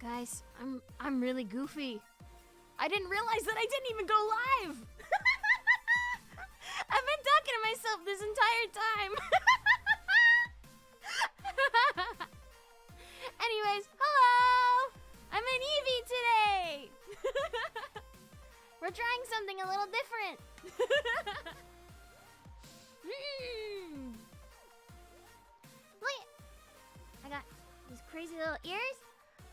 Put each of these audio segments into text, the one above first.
Guys, I'm really goofy. I didn't realize that I didn't even go live. I've been talking to myself this entire time. Anyways, hello! I'm an Eevee today! We're trying something a little different. Look! I got these crazy little ears,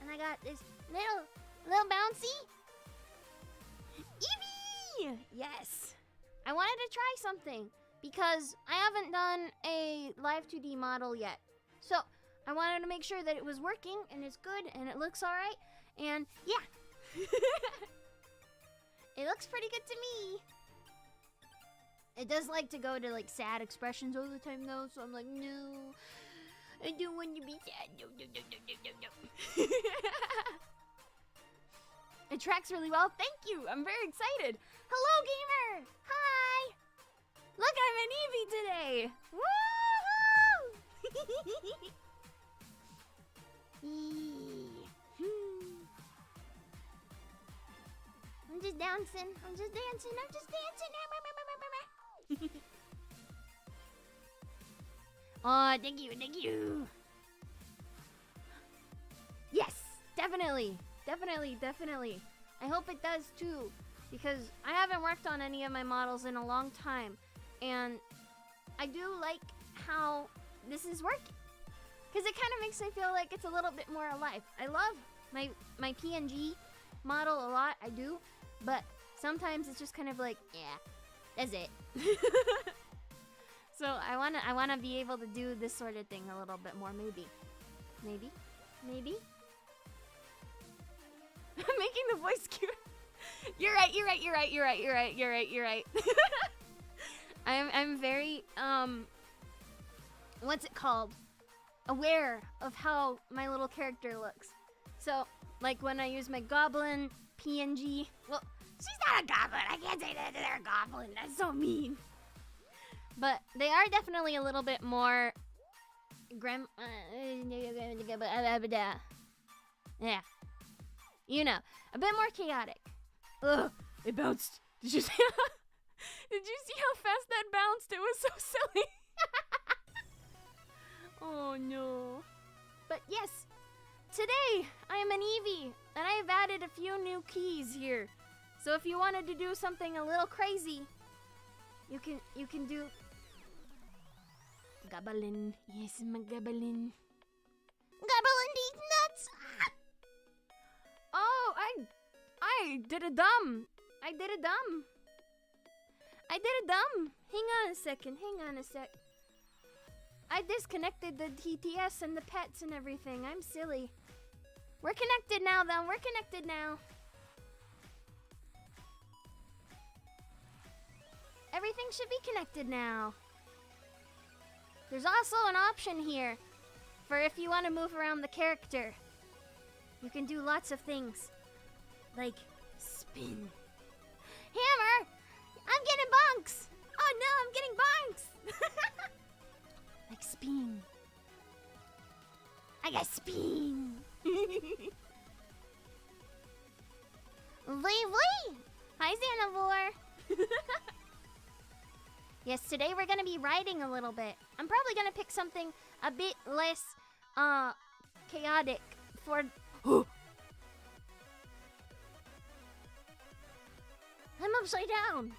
and I got this little bouncy Eevee! Yes! I wanted to try something because I haven't done a live 2D model yet. So I wanted to make sure that it was working and it's good and it looks alright. And yeah. It looks pretty good to me. It does like to go to like sad expressions all the time though, so I'm like, no. I don't want to be sad. No. It tracks really well. Thank you. I'm very excited. Hello, gamer. Hi. Look, I'm an Eevee today. Woohoo! I'm just dancing. I'm just dancing. Oh, thank you. Yes, definitely. I hope it does too, because I haven't worked on any of my models in a long time, and I do like how this is working, because it kind of makes me feel like it's a little bit more alive. I love my PNG model a lot, I do, but sometimes it's just kind of like, yeah, that's it. So I wanna be able to do this sort of thing a little bit more, maybe. I'm making the voice cute. You're right. I'm very what's it called? Aware of how my little character looks. So, like when I use my goblin PNG, well, she's not a goblin. I can't say that they're a goblin. That's so mean. But they are definitely a little bit more yeah. You know, a bit more chaotic. Ugh, it bounced. Did you see how fast that bounced? It was so silly. Oh no. But yes, today I am an Eevee, and I have added a few new keys here. So if you wanted to do something a little crazy, you can do Goblin. Yes, my Goblin. Goblin these nuts. Oh, I did a dumb. Hang on a sec. I disconnected the TTS and the pets and everything. I'm silly. We're connected now, though. Everything should be connected now. There's also an option here for if you want to move around the character. You can do lots of things, like spin. Hammer! I'm getting bonks! Oh no, I'm getting bonks! Like spin. I got spin! Wee! Hi, Xanavore! Yes, today we're gonna be riding a little bit. I'm probably gonna pick something a bit less, chaotic for... I'm upside down!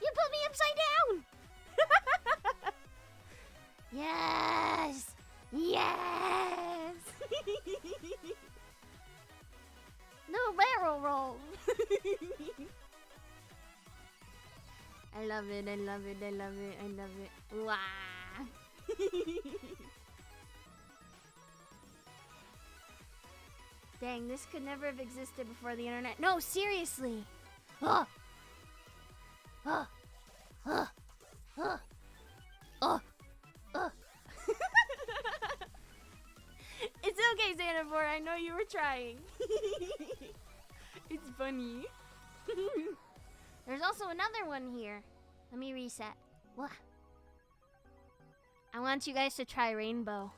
You put me upside down! Yes! No barrel roll! I love it. Wow! Dang, this could never have existed before the internet. No, seriously! It's okay, Xanavore. I know you were trying. It's funny. There's also another one here. Let me reset. What? I want you guys to try Rainbow.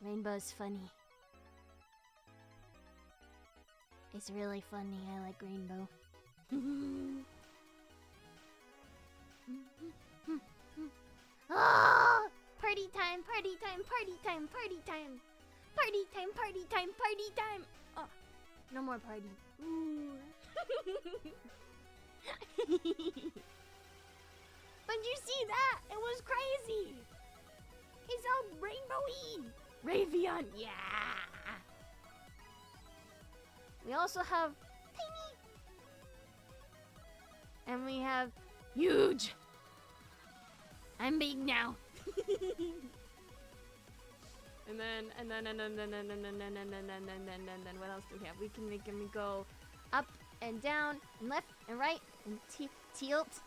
Rainbow's funny. It's really funny. I like rainbow. Oh! Party time, party time, party time, party time. Party time, party time, party time. Oh, no more party. Ooh. But you see that? It was crazy. He's all rainbowy. Ravion, yeah. We also have tiny. And we have huge. I'm big now. And then what else do we have? We can make him go up and down and left and right and tilt.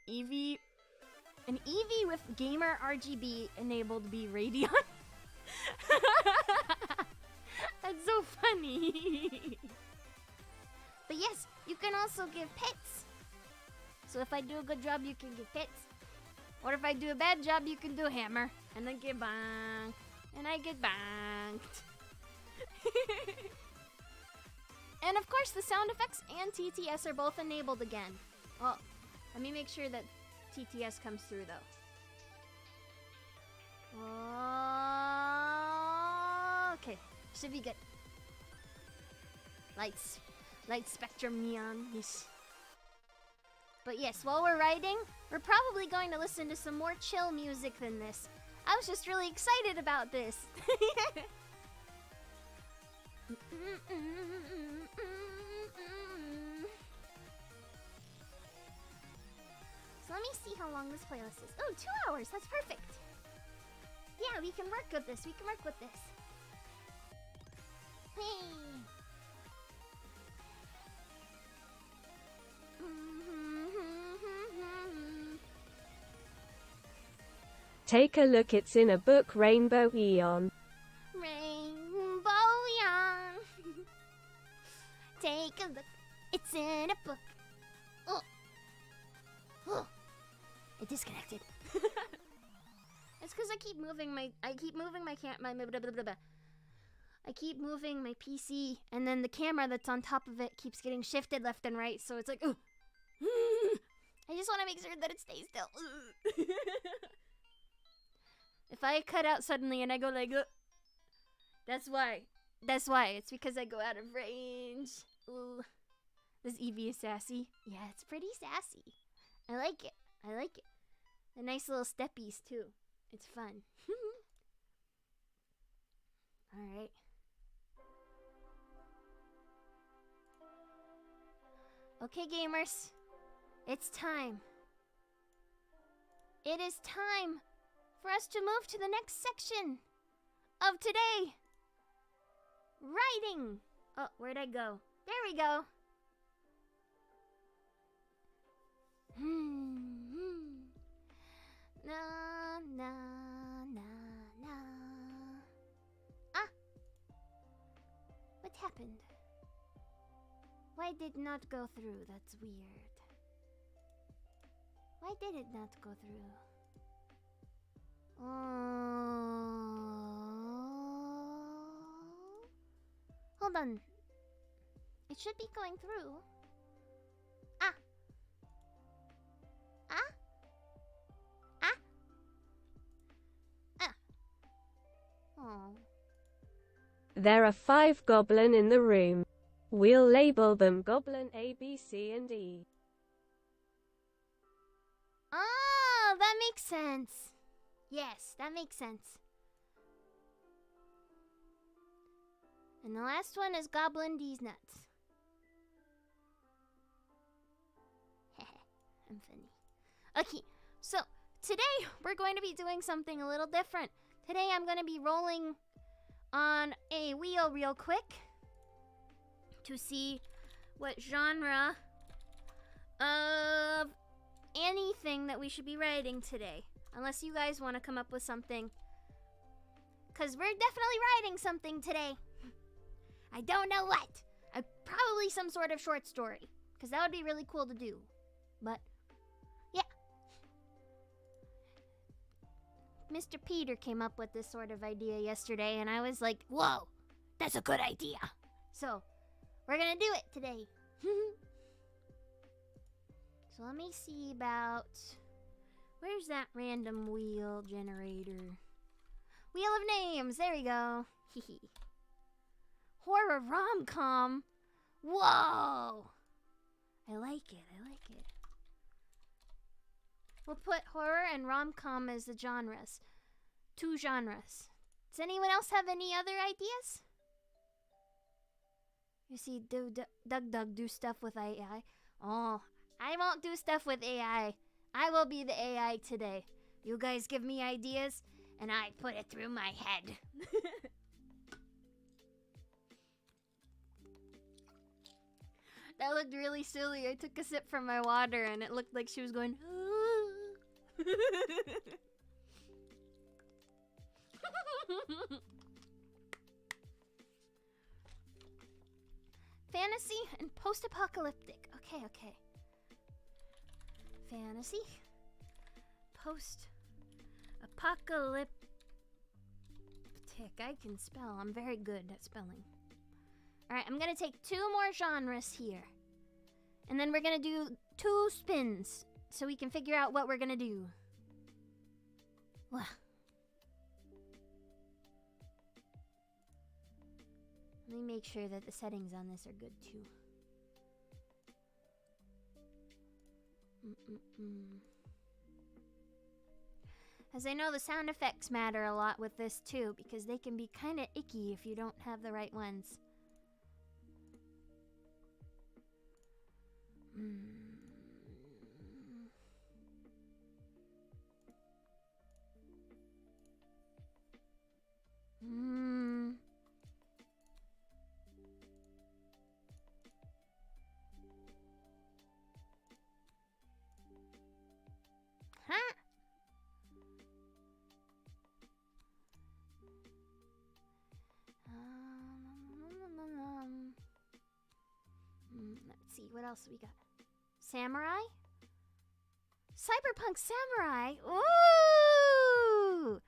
Eevee. An Eevee with gamer RGB enabled B Radeon. That's so funny. But yes, you can also give pets. So if I do a good job, you can give pets. Or if I do a bad job, you can do a hammer. And I get bang. And I get banged. And of course, the sound effects and TTS are both enabled again. Oh, let me make sure that TTS comes through, though. Oh, okay, should be good. Light spectrum neon, yes. But yes, while we're riding, we're probably going to listen to some more chill music than this. I was just really excited about this. So let me see how long this playlist is. Oh, 2 hours, that's perfect. Yeah, we can work with this, we can work with this. Hey. Take a look, it's in a book, Rainbow Eon. Rainbow Eon. Take a look, it's in a book. Oh. Oh. It disconnected. It's because I keep moving my PC, and then the camera that's on top of it keeps getting shifted left and right, so it's like, ooh. I just want to make sure that it stays still. If I cut out suddenly and I go like, that's why. That's why. It's because I go out of range. Ooh. This Eevee is sassy. Yeah, it's pretty sassy. I like it. I like it. The nice little steppies, too. It's fun. Alright. Okay, gamers. It's time. It is time for us to move to the next section of today. Writing. Oh, where'd I go? There we go. Na na na na. Ah. What happened? Why did it not go through? That's weird. Why did it not go through? Hold on. It should be going through. Ah. Ah. Ah. Ah. Oh. There are 5 goblin in the room. We'll label them Goblin A, B, C, and E. Oh, that makes sense. Yes, that makes sense. And the last one is Goblin D's nuts. I'm funny. Okay, so today we're going to be doing something a little different. Today I'm going to be rolling on a wheel real quick to see what genre of anything that we should be writing today. Unless you guys want to come up with something. Because we're definitely writing something today. I don't know what. Probably some sort of short story. Because that would be really cool to do. But, yeah. Mr. Peter came up with this sort of idea yesterday, and I was like, whoa, that's a good idea. So, we're gonna do it today. So let me see about... Where's that random wheel generator? Wheel of names, there we go. Horror rom-com. Whoa! I like it, I like it. We'll put horror and rom-com as the genres. 2 genres. Does anyone else have any other ideas? You see, Doug do stuff with AI. Oh, I won't do stuff with AI. I will be the AI today. You guys give me ideas, and I put it through my head. That looked really silly. I took a sip from my water, and it looked like she was going... Fantasy and post-apocalyptic. Okay, okay. Fantasy. Post-apocalyptic. I can spell. I'm very good at spelling. Alright, I'm gonna take 2 more genres here. And then we're gonna do 2 spins. So we can figure out what we're gonna do. Wow. Let me make sure that the settings on this are good too. As I know, the sound effects matter a lot with this too, because they can be kind of icky if you don't have the right ones. Huh? Let's see, what else we got? Samurai? Cyberpunk Samurai? Ooh!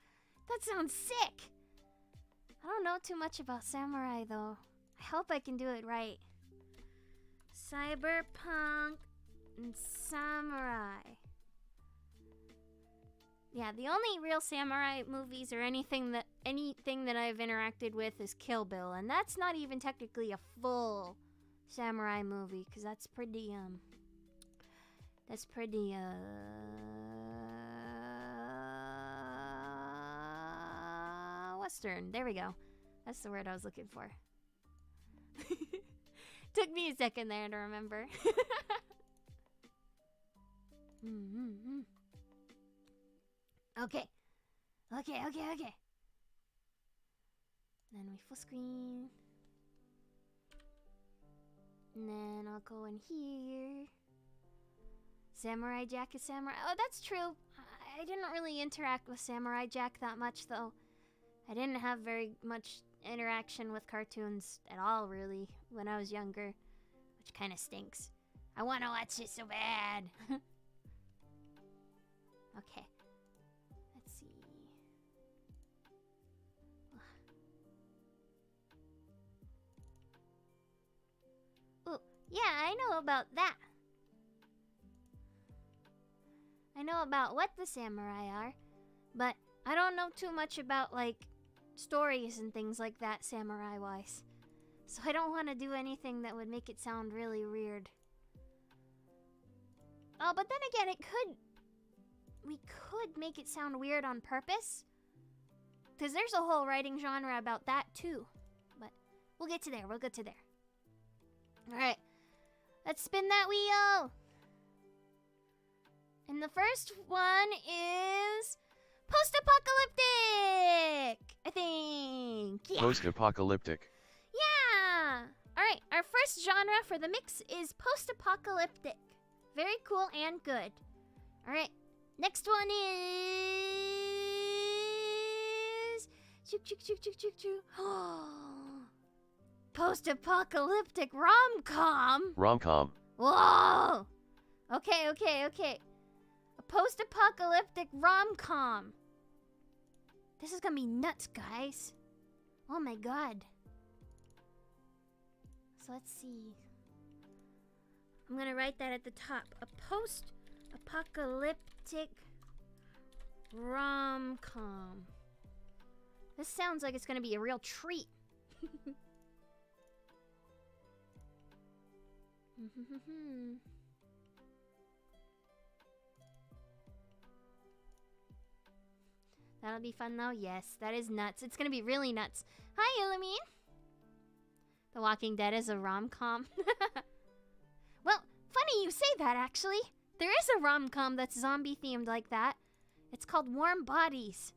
That sounds sick! I don't know too much about Samurai, though. I hope I can do it right. Cyberpunk and Samurai. Yeah, the only real samurai movies or anything that I've interacted with is Kill Bill, and that's not even technically a full samurai movie, because that's pretty Western. There we go. That's the word I was looking for. Took me a second there to remember. Okay. Then we full screen. And then I'll go in here. Samurai Jack is Samurai. Oh, that's true. I didn't really interact with Samurai Jack that much, though. I didn't have very much interaction with cartoons at all, really, when I was younger. Which kind of stinks. I want to watch it so bad. Okay. Let's see. Oh, yeah, I know about that. I know about what the samurai are, but I don't know too much about, like, stories and things like that samurai-wise. So I don't want to do anything that would make it sound really weird. Oh, but then again, we could make it sound weird on purpose. Because there's a whole writing genre about that too. But we'll get to there, Alright, let's spin that wheel. And the first one is post-apocalyptic, I think. Yeah. Post-apocalyptic. Yeah. Alright, our first genre for the mix is post-apocalyptic. Very cool and good. Alright, next one is... Post-apocalyptic rom-com. Rom-com. Whoa! Okay. A post-apocalyptic rom-com. This is gonna be nuts, guys. Oh my god. So let's see. I'm gonna write that at the top. A post-apocalyptic rom-com. This sounds like it's gonna be a real treat. That'll be fun though. Yes, that is nuts. It's gonna be really nuts. Hi, Illumin. The Walking Dead is a rom-com. Well, funny you say that, actually. There is a rom-com that's zombie-themed like that. It's called Warm Bodies.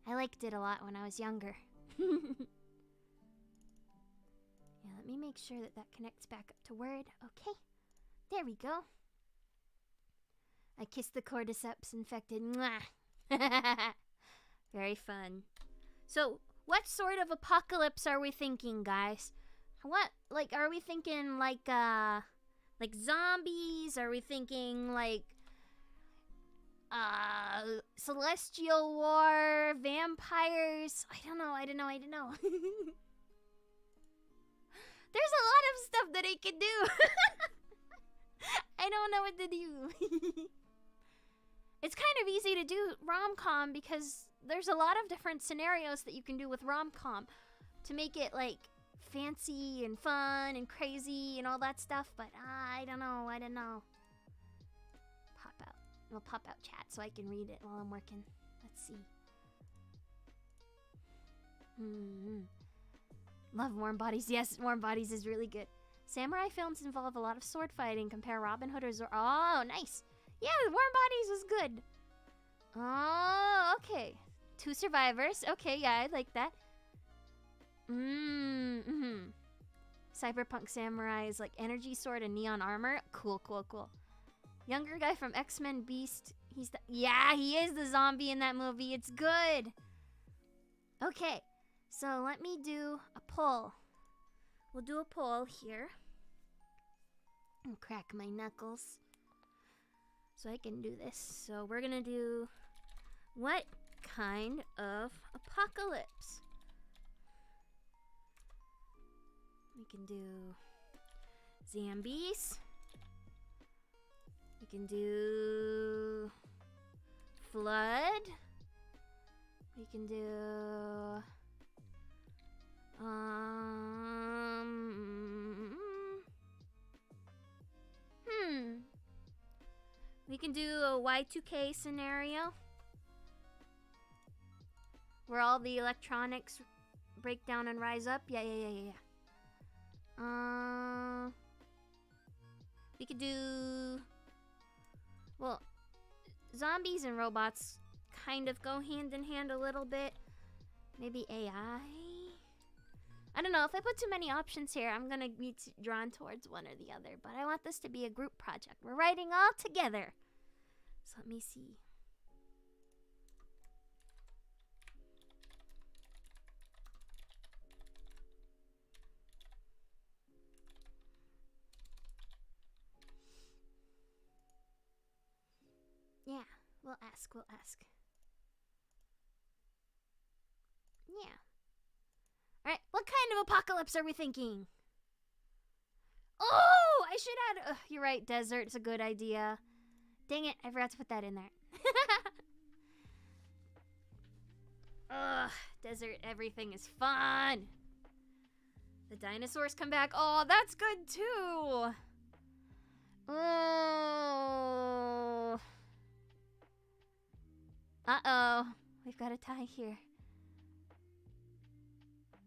I liked it a lot when I was younger. Yeah, let me make sure that that connects back up to Word. Okay, there we go. I kissed the cordyceps infected. Mwah. Very fun. So, what sort of apocalypse are we thinking, guys? What, like, are we thinking like zombies? Are we thinking like celestial war, vampires? I don't know. There's a lot of stuff that it could do. I don't know what to do. It's kind of easy to do rom-com because there's a lot of different scenarios that you can do with rom-com to make it like fancy and fun and crazy and all that stuff, but I don't know. Pop out. We'll pop out chat so I can read it while I'm working. Let's see. Love Warm Bodies. Yes, Warm Bodies is really good. Samurai films involve a lot of sword fighting. Compare Robin Hood or Oh, nice. Yeah, Warm Bodies was good. Oh, okay. 2 survivors. Okay, yeah, I like that. Cyberpunk Samurai is like energy sword and neon armor. Cool. Younger guy from X-Men Beast. Yeah, he is the zombie in that movie. It's good. Okay, so let me do a poll. We'll do a poll here. And crack my knuckles so I can do this. So we're gonna do what kind of apocalypse? We can do zombies. We can do flood. We can do we can do a Y2K scenario where all the electronics break down and rise up. Yeah. We could do, well, zombies and robots kind of go hand in hand a little bit. Maybe AI? I don't know. If I put too many options here, I'm gonna be drawn towards one or the other. But I want this to be a group project. We're writing all together. So let me see. Yeah, we'll ask. Yeah. Alright, what kind of apocalypse are we thinking? Oh, I should add... you're right, desert's a good idea. Dang it, I forgot to put that in there. Ugh, desert everything is fun. The dinosaurs come back. Oh, that's good too. Oh. Uh-oh. We've got a tie here.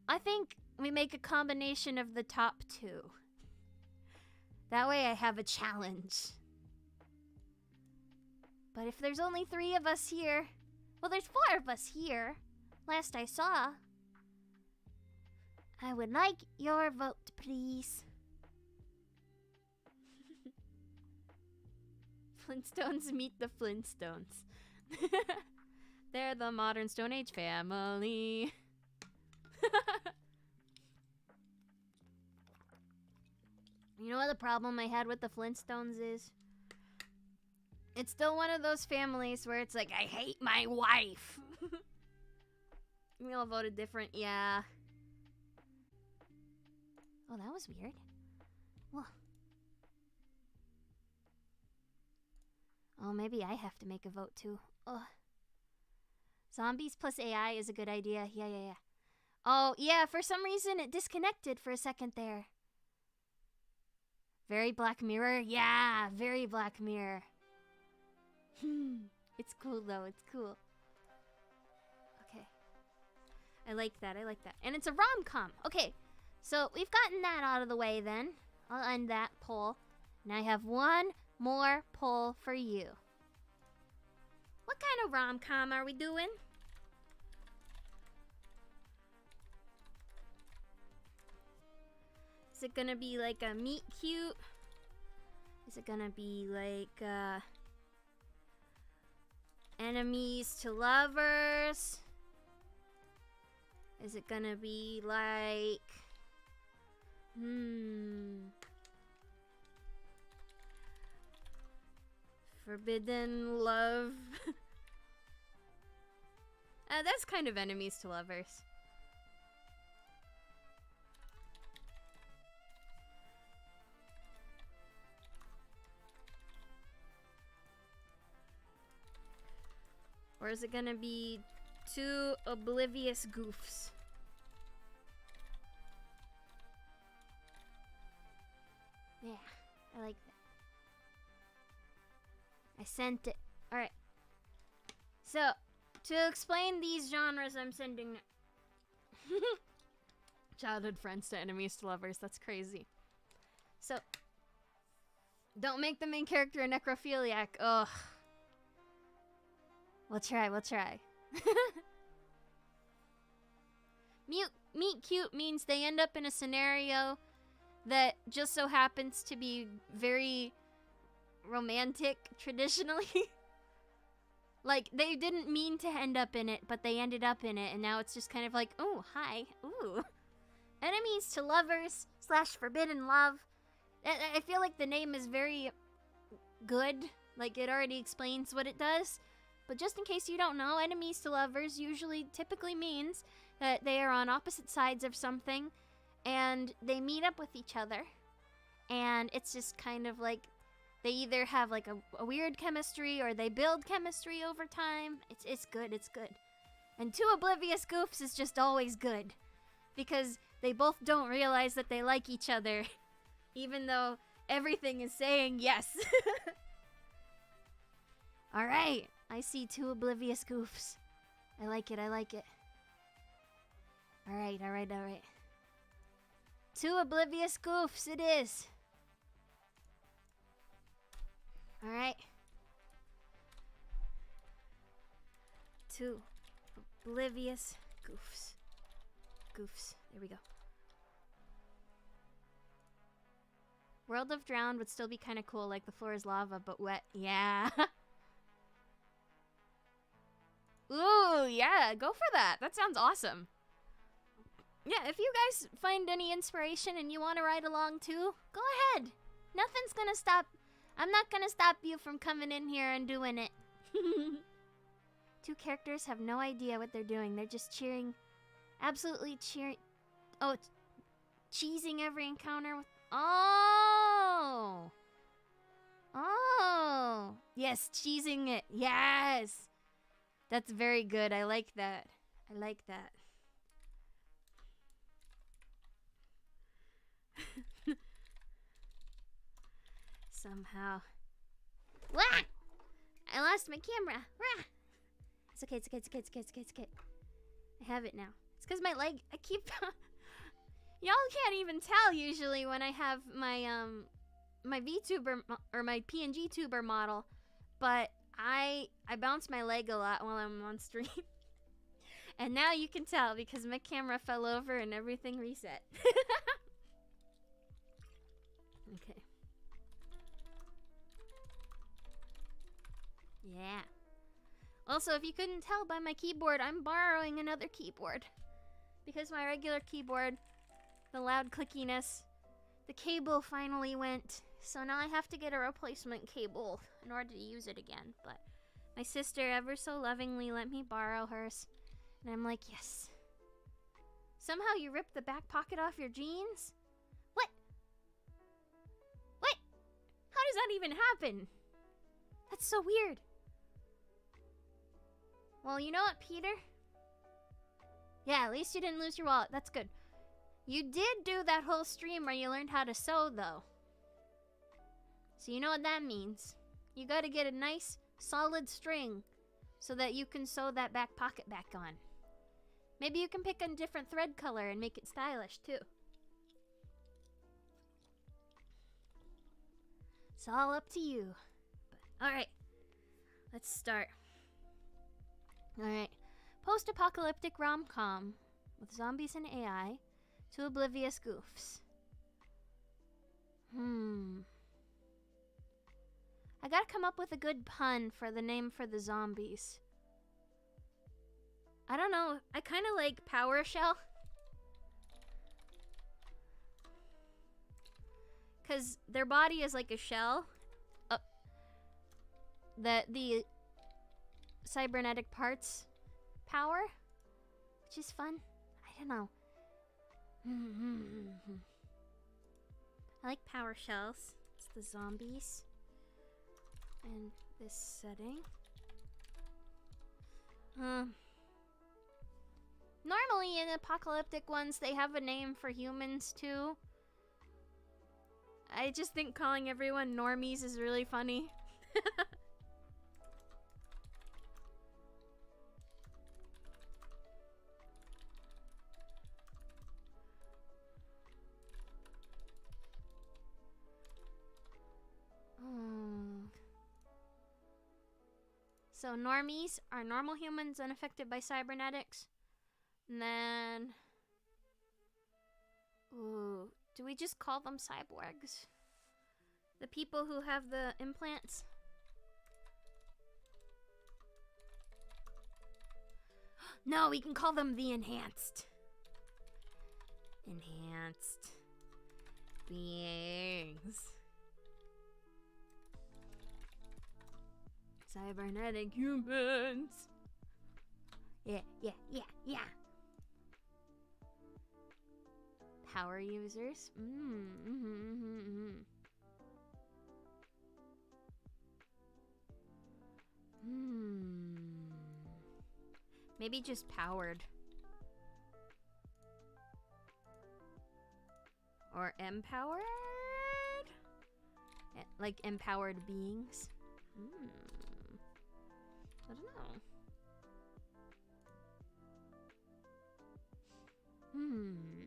I think we make a combination of the top 2. That way I have a challenge. But if there's only 3 of us here... Well, there's 4 of us here. Last I saw. I would like your vote, please. Flintstones meet the Flintstones. They're the modern Stone Age family. You know what the problem I had with the Flintstones is? It's still one of those families where it's like, I hate my wife. We all voted different, yeah. Oh, that was weird. Well. Oh, maybe I have to make a vote too. Ugh. Zombies plus AI is a good idea. Yeah. Oh, yeah, for some reason it disconnected for a second there. Very Black Mirror? Yeah, very Black Mirror. It's cool though, it's cool. Okay. I like that. And it's a rom-com. Okay, so we've gotten that out of the way then. I'll end that poll. And I have one more poll for you. What kind of rom-com are we doing? Is it gonna be like a meet cute? Is it gonna be like enemies to lovers? Is it gonna be like forbidden love? That's kind of enemies to lovers. Or is it gonna be two oblivious goofs? Yeah, I like that. I sent it. Alright. So, to explain these genres I'm sending... Childhood friends to enemies to lovers. That's crazy. So, don't make the main character a necrophiliac. Ugh. We'll try. Meet cute means they end up in a scenario that just so happens to be very romantic traditionally. Like, they didn't mean to end up in it, but they ended up in it, and now it's just kind of like, oh, hi, ooh. Enemies to lovers / forbidden love. I feel like the name is very good. Like, it already explains what it does. But just in case you don't know, enemies to lovers typically means that they are on opposite sides of something and they meet up with each other. And it's just kind of like they either have like a weird chemistry or they build chemistry over time. It's good. And two oblivious goofs is just always good because they both don't realize that they like each other even though everything is saying yes. All right. I see two oblivious goofs. I like it. Alright. Two oblivious goofs it is. Alright. Two oblivious goofs. There we go. World of Drowned would still be kind of cool, like the floor is lava, but wet. Yeah. Ooh, yeah, go for that. That sounds awesome. Yeah, if you guys find any inspiration and you want to ride along too, go ahead. Nothing's gonna stop. I'm not gonna stop you from coming in here and doing it. Two characters have no idea what they're doing. They're just cheering. Absolutely cheering. Oh, cheesing every encounter with... Oh! Yes, cheesing it. Yes! That's very good. I like that. Somehow. Wah! I lost my camera. Rah! It's okay. I have it now. It's because my leg, I keep... Y'all can't even tell usually when I have my, my VTuber, or my PNG tuber model, but I bounce my leg a lot while I'm on stream. And now you can tell because my camera fell over and everything reset. Okay. Yeah. Also, if you couldn't tell by my keyboard, I'm borrowing another keyboard. Because my regular keyboard, the loud clickiness, the cable finally went. So now I have to get a replacement cable in order to use it again. But my sister ever so lovingly let me borrow hers. And I'm like, yes. Somehow you ripped the back pocket off your jeans? What? What? How does that even happen? That's so weird. Well, you know what, Peter? Yeah, at least you didn't lose your wallet. That's good. You did do that whole stream where you learned how to sew, though. So you know what that means. You gotta get a nice, solid string so that you can sew that back pocket back on. Maybe you can pick a different thread color and make it stylish, too. It's all up to you. But, alright. Let's start. Alright. Post-apocalyptic rom-com with zombies and AI to oblivious goofs. I gotta come up with a good pun for the name for the zombies. I don't know. I kind of like PowerShell. Because their body is like a shell. That the cybernetic parts power. Which is fun. I don't know. I like PowerShells. It's the zombies. And this setting. Normally in apocalyptic ones, they have a name for humans too. I just think calling everyone normies is really funny. So normies are normal humans unaffected by cybernetics. And then... Ooh, do we just call them cyborgs? The people who have the implants? No, we can call them the enhanced. Enhanced beings. Cybernetic humans. Yeah. Power users. Maybe just powered. Or empowered? Like empowered beings. I don't know.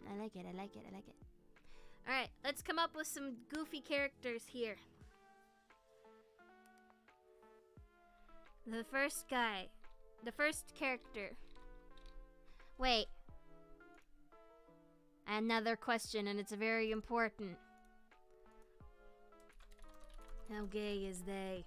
I like it. Alright, let's come up with some goofy characters here. The first character. Wait. Another question, and it's very important. How gay is they?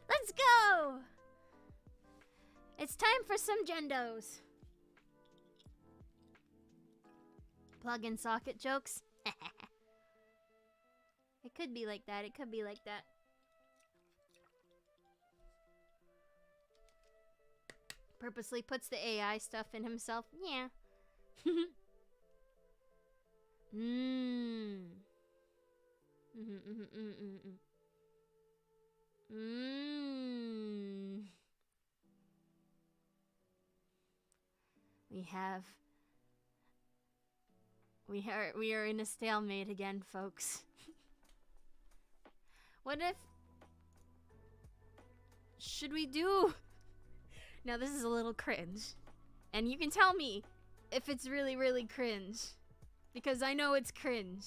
Let's go! It's time for some gendos. Plug and socket jokes. It could be like that. Purposely puts the AI stuff in himself. Yeah. We are in a stalemate again, folks. What if... Should we do... Now this is a little cringe. And you can tell me if it's really, really cringe. Because I know it's cringe.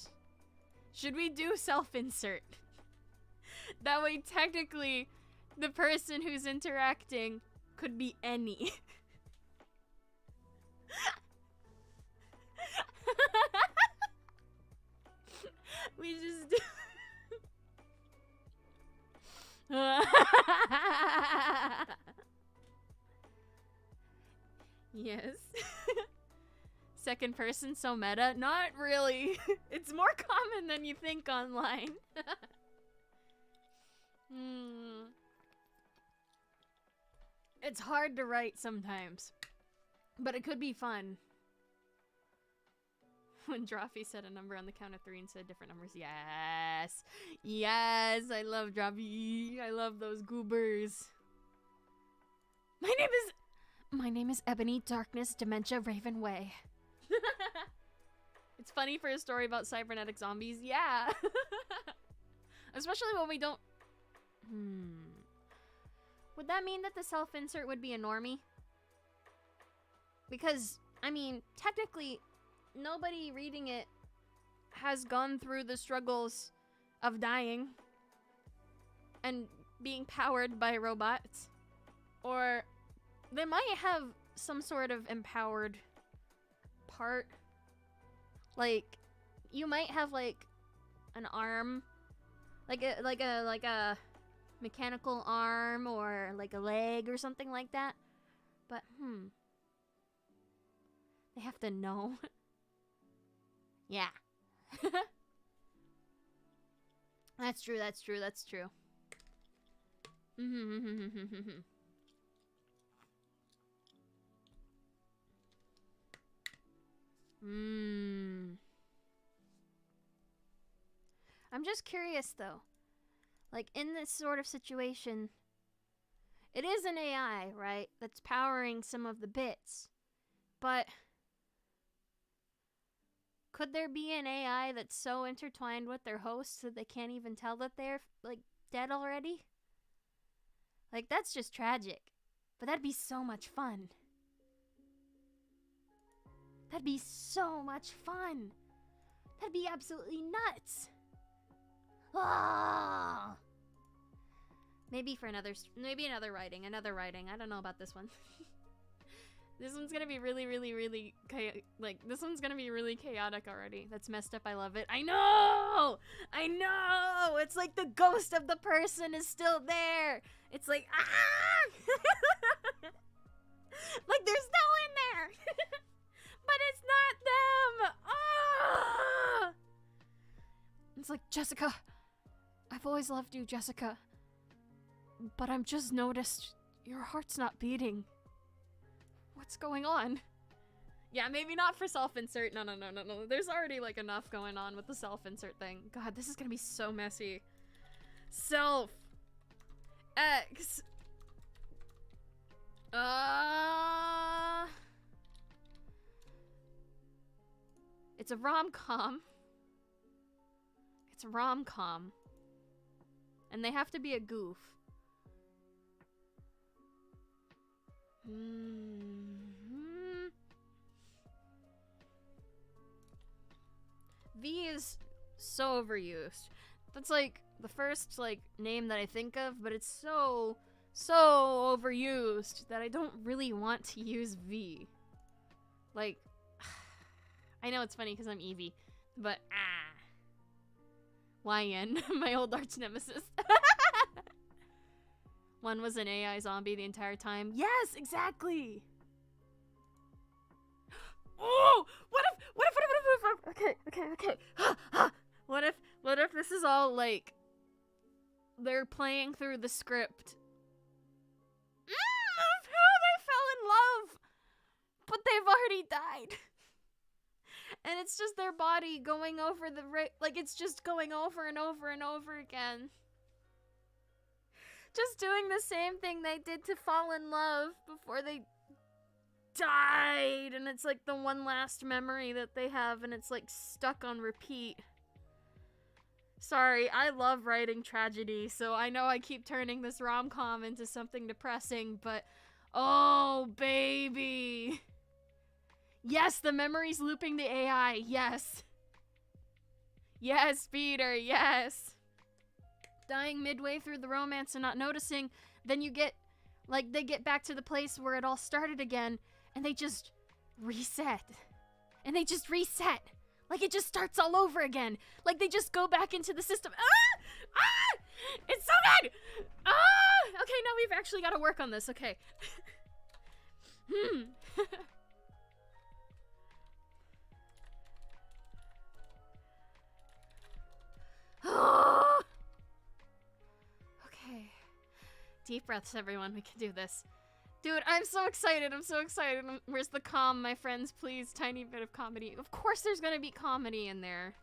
Should we do self-insert? That way, technically, the person who's interacting could be any. We just do. Yes. Second person, so meta? Not really. It's more common than you think online. It's hard to write sometimes, but it could be fun. When Drawfee said a number on the count of 3 and said different numbers. Yes. Yes, I love Drawfee. I love those goobers. My name is Ebony Darkness Dementia Raven Way. It's funny for a story about cybernetic zombies. Yeah. Especially when we don't... Would that mean that the self-insert would be a normie? Because, I mean, technically, nobody reading it has gone through the struggles of dying and being powered by robots. Or they might have some sort of empowered part. Like, you might have, like, an arm. Like a mechanical arm or like a leg or something like that. But, they have to know. Yeah. That's true, that's true, that's true. I'm just curious though. Like, in this sort of situation, it is an AI, right? That's powering some of the bits. But could there be an AI that's so intertwined with their hosts that they can't even tell that they're, like, dead already? Like, that's just tragic. But that'd be so much fun. That'd be so much fun. That'd be absolutely nuts. Ah! Maybe another writing. I don't know about this one. This one's gonna be really this one's gonna be really chaotic already. That's messed up. I love it. I know! It's like the ghost of the person is still there. It's like, like there's no in there. But it's not them. Ah! It's like, Jessica, I've always loved you, Jessica. But I'm just noticed your heart's not beating. What's going on? Yeah, maybe not for self-insert. No. There's already, like, enough going on with the self-insert thing. God, this is gonna be so messy. Self. X. It's a rom-com. And they have to be a goof. V is so overused. That's like the first like name that I think of, but it's so overused that I don't really want to use V. Like, I know it's funny because I'm Eevee, but YN, my old arch nemesis. One was an AI zombie the entire time. Yes, exactly. Oh, what if okay. What if this is all like they're playing through the script of how they fell in love, but they've already died. And it's just their body going over like it's just going over and over and over again. Just doing the same thing they did to fall in love before they died. And it's like the one last memory that they have and it's like stuck on repeat. Sorry, I love writing tragedy, so I know I keep turning this rom-com into something depressing, but oh, baby. Yes, the memory's looping the AI, yes. Yes, Peter, yes. Dying midway through the romance and not noticing, then you get, like, they get back to the place where it all started again, and they just reset. And they just reset. Like, it just starts all over again. Like, they just go back into the system. Ah! Ah! It's so good! Ah! Okay, now we've actually got to work on this. Okay. Okay. Deep breaths, everyone. We can do this. Dude, I'm so excited. I'm so excited. Where's the calm, my friends? Please, tiny bit of comedy. Of course there's gonna be comedy in there.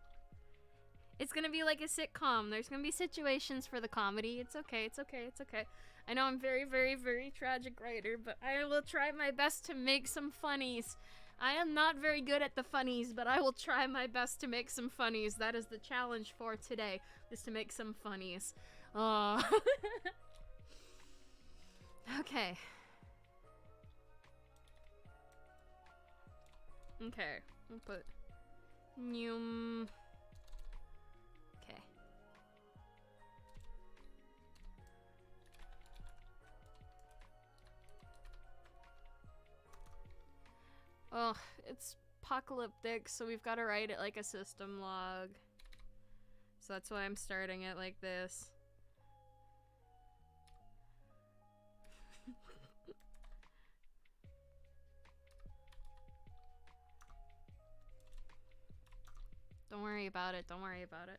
It's gonna be like a sitcom. There's gonna be situations for the comedy. It's okay, it's okay, it's okay. I know I'm very, very, very tragic writer, but I will try my best to make some funnies. I am not very good at the funnies, but I will try my best to make some funnies. That is the challenge for today, is to make some funnies. Oh. Okay. Okay, we'll put Num. Okay. Oh, it's apocalyptic, so we've got to write it like a system log. So that's why I'm starting it like this. Don't worry about it. Don't worry about it.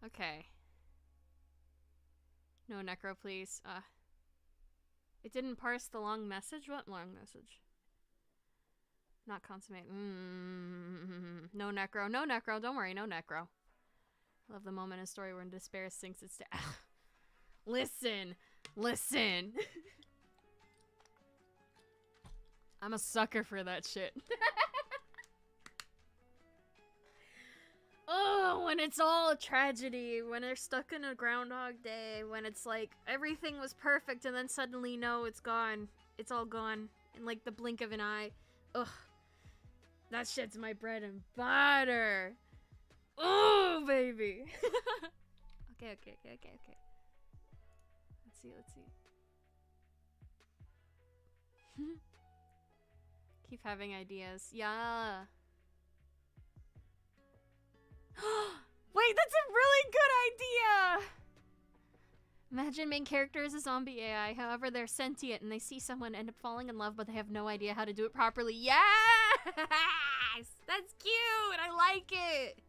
Okay. No necro, please. It didn't parse the long message? What long message? Not consummate. No necro. No necro. Don't worry. No necro. I love the moment in a story where despair sinks its Listen. Listen. I'm a sucker for that shit. Oh, when it's all a tragedy, when they're stuck in a Groundhog Day, when it's like everything was perfect and then suddenly, no, it's gone. It's all gone in like the blink of an eye. Ugh. That shit's my bread and butter. Oh, baby. Okay. Let's see. Keep having ideas. Yeah. Wait, that's a really good idea! Imagine main character is a zombie AI, however they're sentient and they see someone end up falling in love but they have no idea how to do it properly. Yes! That's cute! I like it!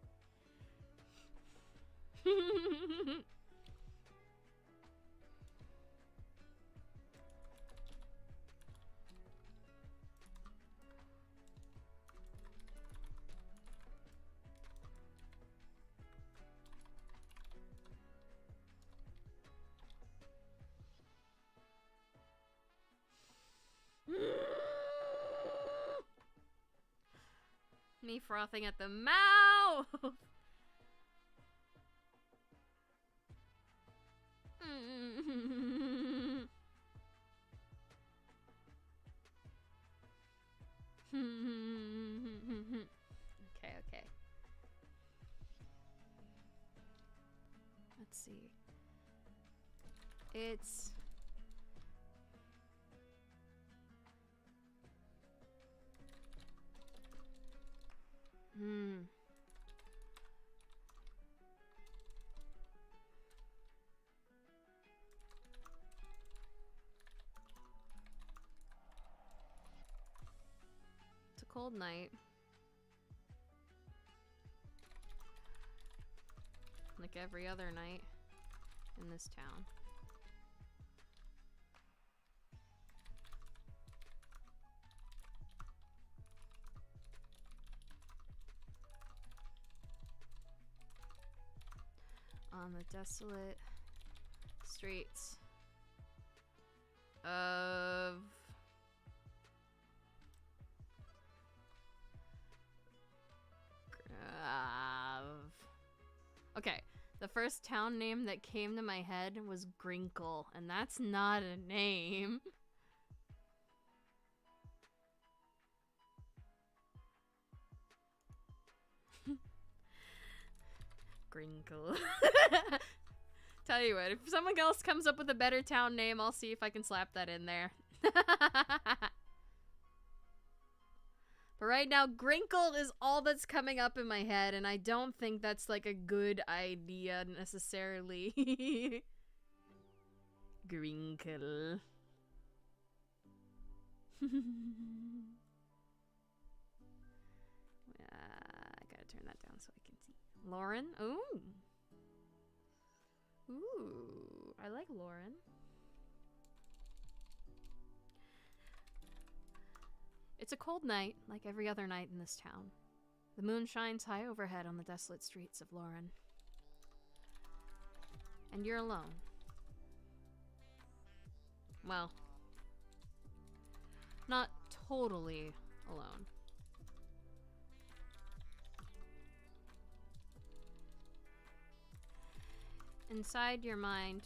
Me frothing at the mouth. Okay. Let's see. It's It's a cold night. Like every other night in this town. on the desolate streets of Okay, the first town name that came to my head was Grinkle, and that's not a name. Grinkle. Tell you what, if someone else comes up with a better town name, I'll see if I can slap that in there. But right now, Grinkle is all that's coming up in my head, and I don't think that's like a good idea necessarily. Grinkle. I gotta turn that down so I can see. Lauren? Ooh. Ooh, I like Lauren. It's a cold night, like every other night in this town. The moon shines high overhead on the desolate streets of Lauren. And you're alone. Well, not totally alone. Inside your mind,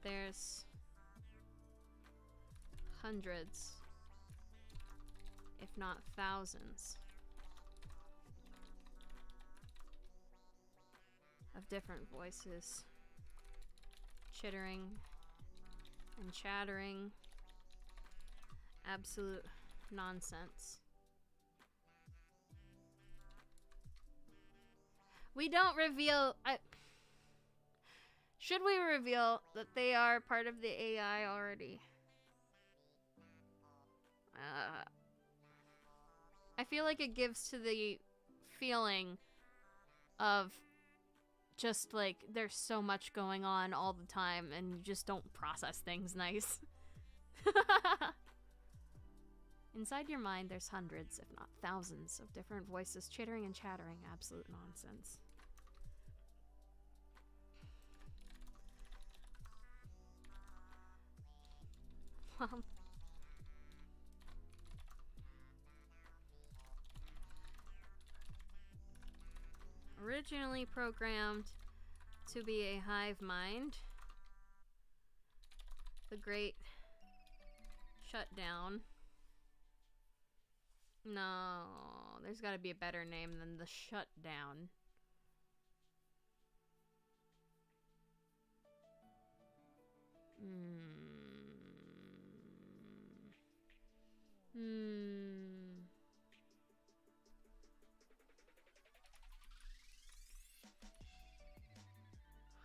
there's hundreds, if not thousands, of different voices chittering and chattering absolute nonsense. We don't reveal... Should we reveal that they are part of the AI already? I feel like it gives to the feeling of just like there's so much going on all the time and you just don't process things nice. Inside your mind, there's hundreds, if not thousands, of different voices chittering and chattering absolute nonsense. Originally programmed to be a hive mind, the great shutdown. No, there's gotta be a better name than the shutdown.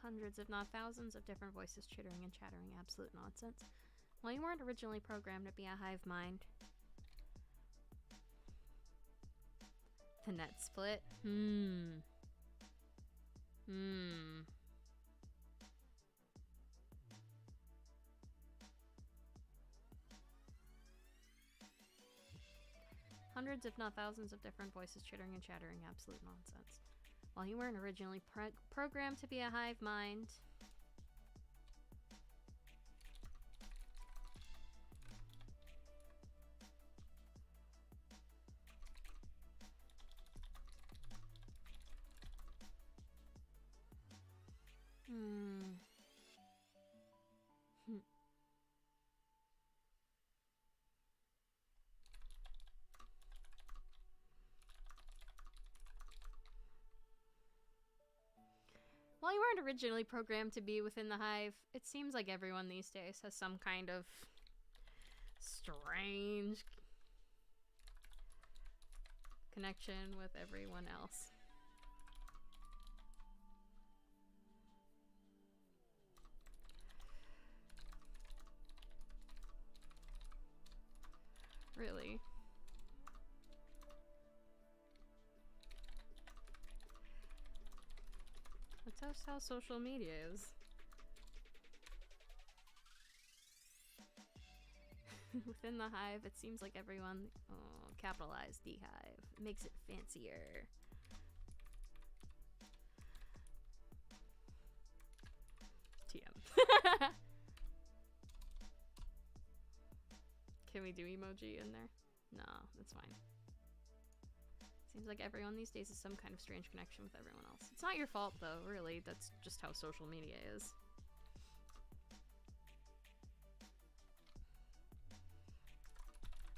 Hundreds, if not thousands, of different voices chittering and chattering absolute nonsense. Well, you weren't originally programmed to be a hive mind. The net split? Hundreds, if not thousands, of different voices chittering and chattering absolute nonsense. While you weren't originally programmed to be a hive mind. While you weren't originally programmed to be within the hive, it seems like everyone these days has some kind of strange connection with everyone else. Really? That's how social media is. Within the hive, it seems like everyone, capitalized the hive, makes it fancier. TM. Can we do emoji in there? No, that's fine. Seems like everyone these days has some kind of strange connection with everyone else. It's not your fault, though, really. That's just how social media is.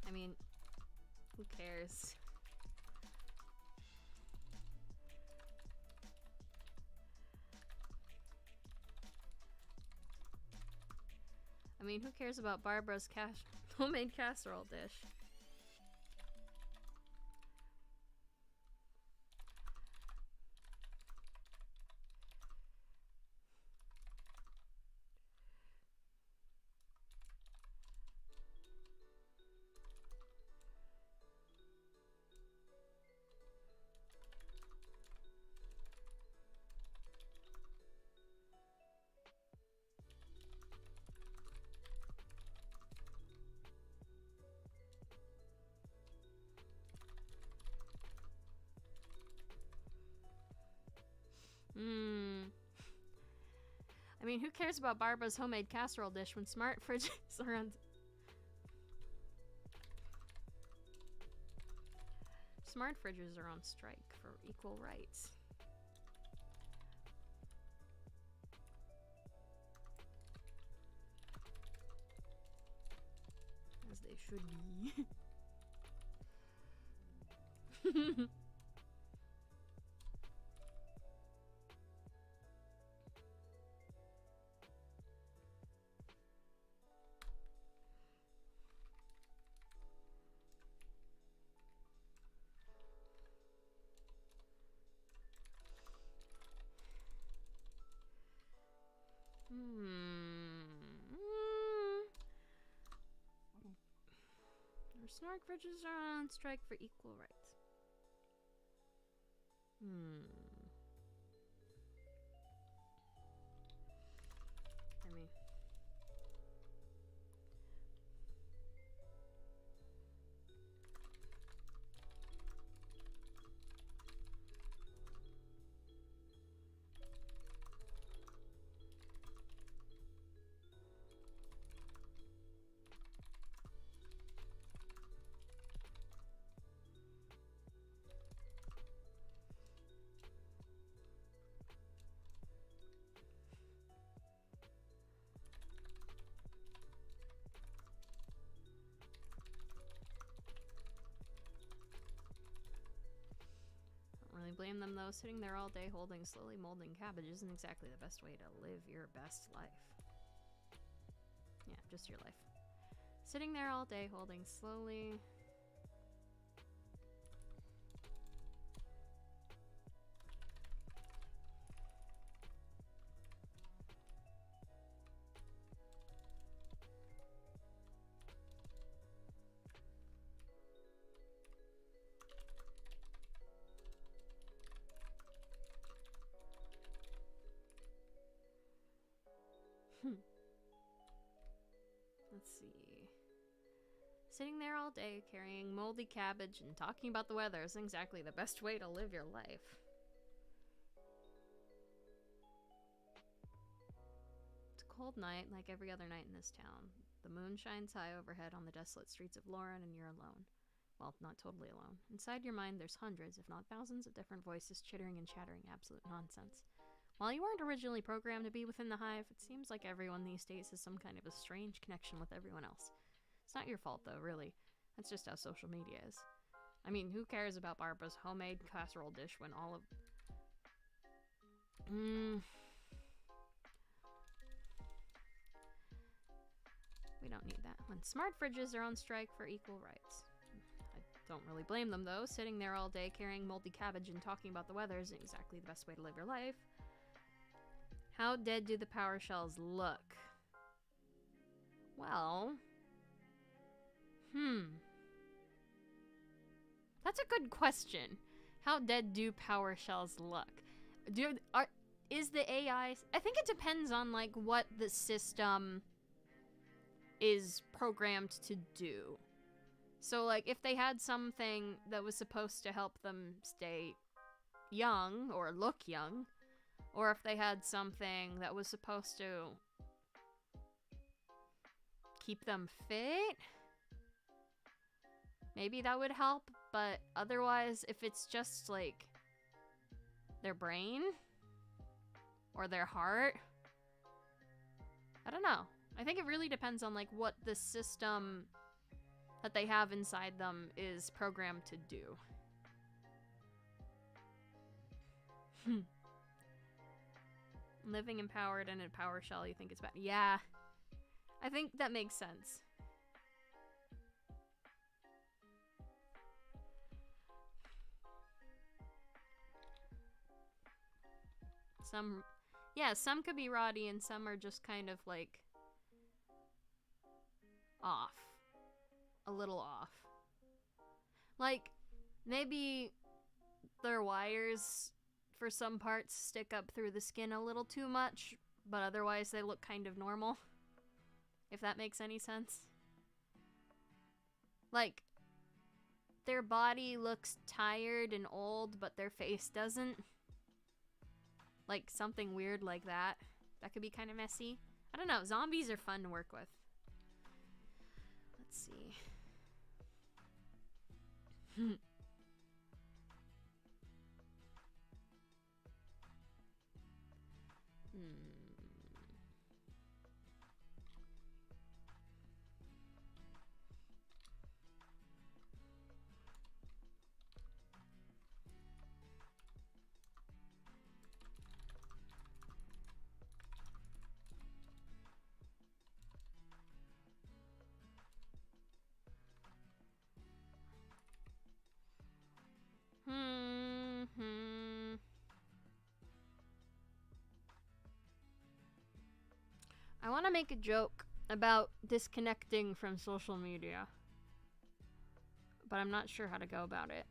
I mean, who cares? I mean, who cares about Barbara's homemade casserole dish? I mean, who cares about Barbara's homemade casserole dish when smart fridges are on... Smart fridges are on strike for equal rights. As they should be. Our smart fridges are on strike for equal rights. I mean... Really blame them though. Sitting there all day holding slowly molding cabbage isn't exactly the best way to live your best life. Yeah, just your life. Sitting there all day holding slowly... Let's see. Sitting there all day carrying moldy cabbage and talking about the weather isn't exactly the best way to live your life. It's a cold night like every other night in this town. The moon shines high overhead on the desolate streets of Lauren, and you're alone. Well, not totally alone. Inside your mind there's hundreds, if not thousands, of different voices chittering and chattering absolute nonsense. While you weren't originally programmed to be within the hive, it seems like everyone these days has some kind of a strange connection with everyone else. It's not your fault, though, really. That's just how social media is. I mean, who cares about Barbara's homemade casserole dish when all of... We don't need that. When smart fridges are on strike for equal rights. I don't really blame them, though. Sitting there all day carrying moldy cabbage and talking about the weather isn't exactly the best way to live your life. How dead do the power shells look? Well... That's a good question. How dead do power shells look? Is the AI... I think it depends on, like, what the system is programmed to do. So, like, if they had something that was supposed to help them stay young or look young, Or if they had something that was supposed to keep them fit, maybe that would help. But otherwise, if it's just like their brain or their heart, I don't know. I think it really depends on like what the system that they have inside them is programmed to do. Living empowered in a power shell, you think it's bad? Yeah, I think that makes sense. Some could be rotty and some are just kind of like off. A little off. Like, maybe their wires for some parts stick up through the skin a little too much, but otherwise they look kind of normal. If that makes any sense. Like, their body looks tired and old, but their face doesn't. Like, something weird like that. That could be kind of messy. I don't know. Zombies are fun to work with. Let's see. I want to make a joke about disconnecting from social media, but I'm not sure how to go about it.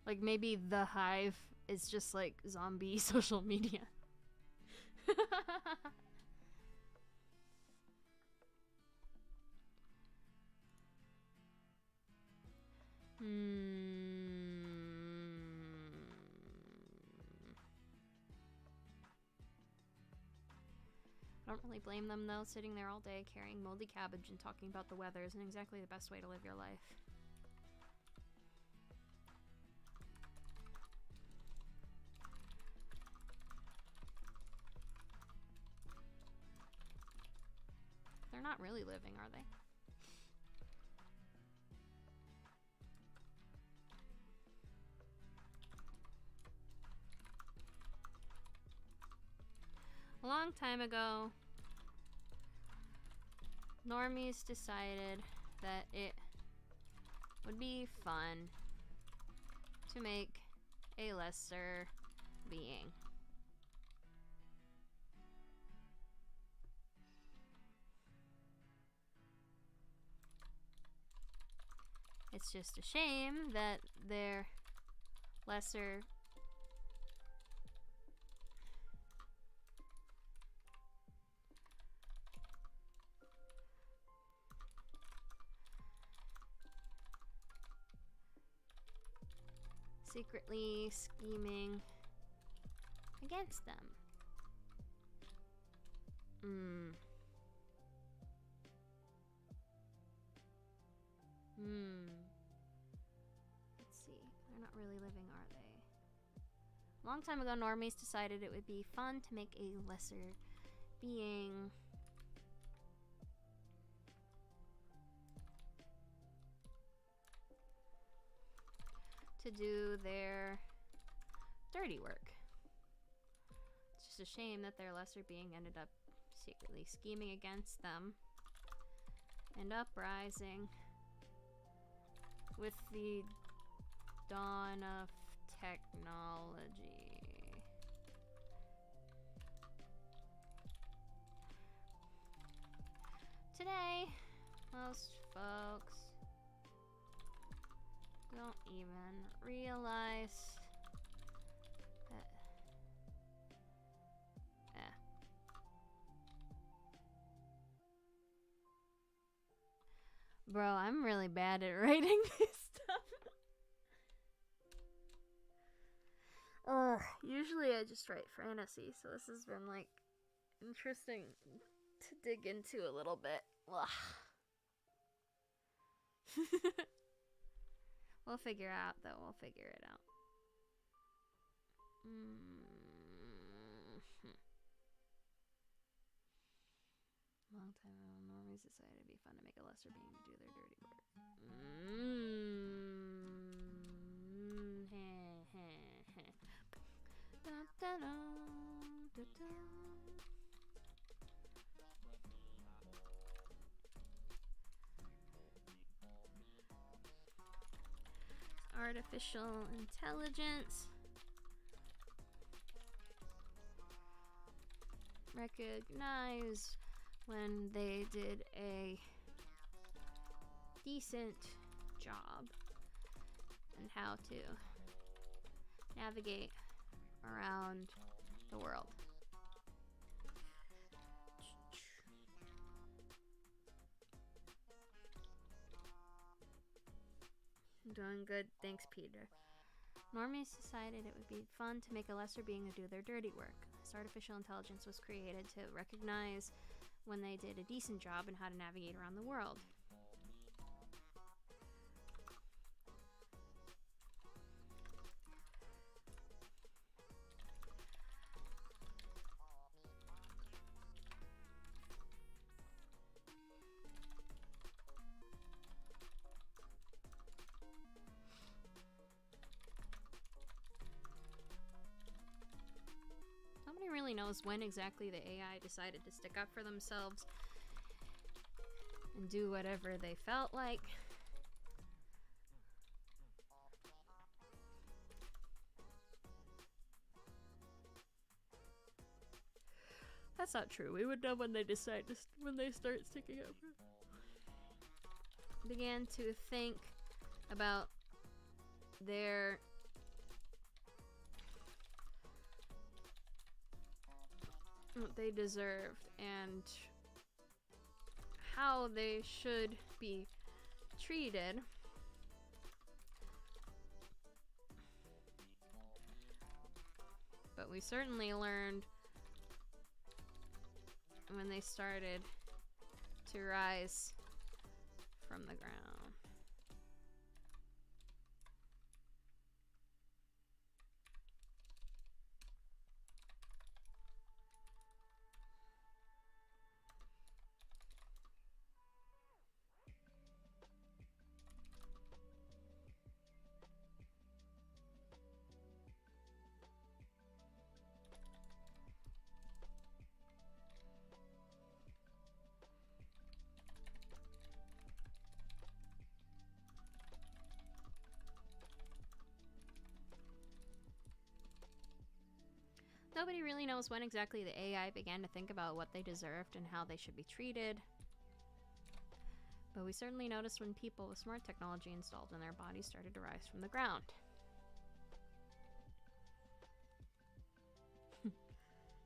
Like, maybe the Hive is just like zombie social media. I don't really blame them though. Sitting there all day carrying moldy cabbage and talking about the weather isn't exactly the best way to live your life. They're not really living, are they? A long time ago, normies decided that it would be fun to make a lesser being. It's just a shame that their lesser secretly scheming against them. Let's see. They're not really living, are they? A long time ago, normies decided it would be fun to make a lesser being. To do their dirty work. It's just a shame that their lesser being ended up secretly scheming against them and uprising with the dawn of technology. Today, most folks don't even realize that. Bro, I'm really bad at writing this stuff. Ugh. Usually I just write fantasy, so this has been like interesting to dig into a little bit. Ugh. We'll figure out though. We'll figure it out. Long time ago, normies decided it'd be fun to make a lesser being to do their dirty work. Artificial intelligence. Recognize when they did a decent job and how to navigate around the world. Doing good, thanks, Peter. Normies decided it would be fun to make a lesser being to do their dirty work. This artificial intelligence was created to recognize when they did a decent job and how to navigate around the world. Nobody really knows when exactly the AI decided to stick up for themselves and do whatever they felt like. That's not true. We would know when they decide to when they start sticking up. Began to think about their what they deserved and how they should be treated. But we certainly learned when they started to rise from the ground. Nobody really knows when exactly the AI began to think about what they deserved and how they should be treated. But we certainly noticed when people with smart technology installed in their bodies started to rise from the ground.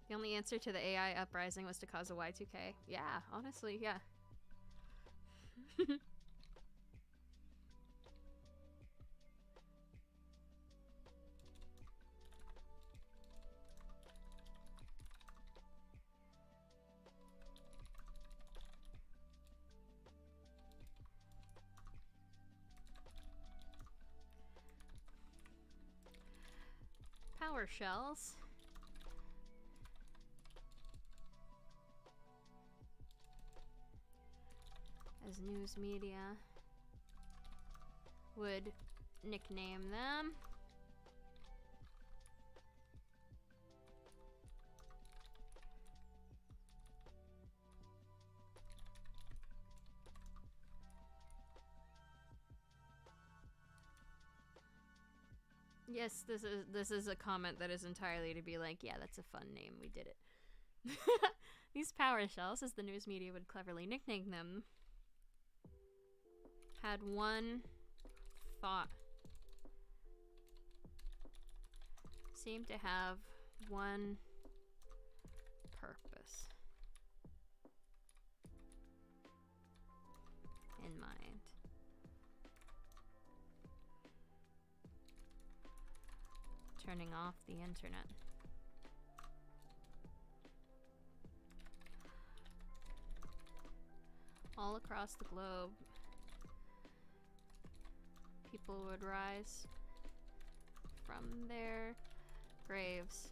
The only answer to the AI uprising was to cause a Y2K. Yeah, honestly, yeah. Power shells. As news media would nickname them. Yes, this is a comment that is entirely to be like, yeah, that's a fun name, we did it. These power shells, as the news media would cleverly nickname them, had one thought. Seemed to have one purpose in mind. turning off the internet. All across the globe, people would rise from their graves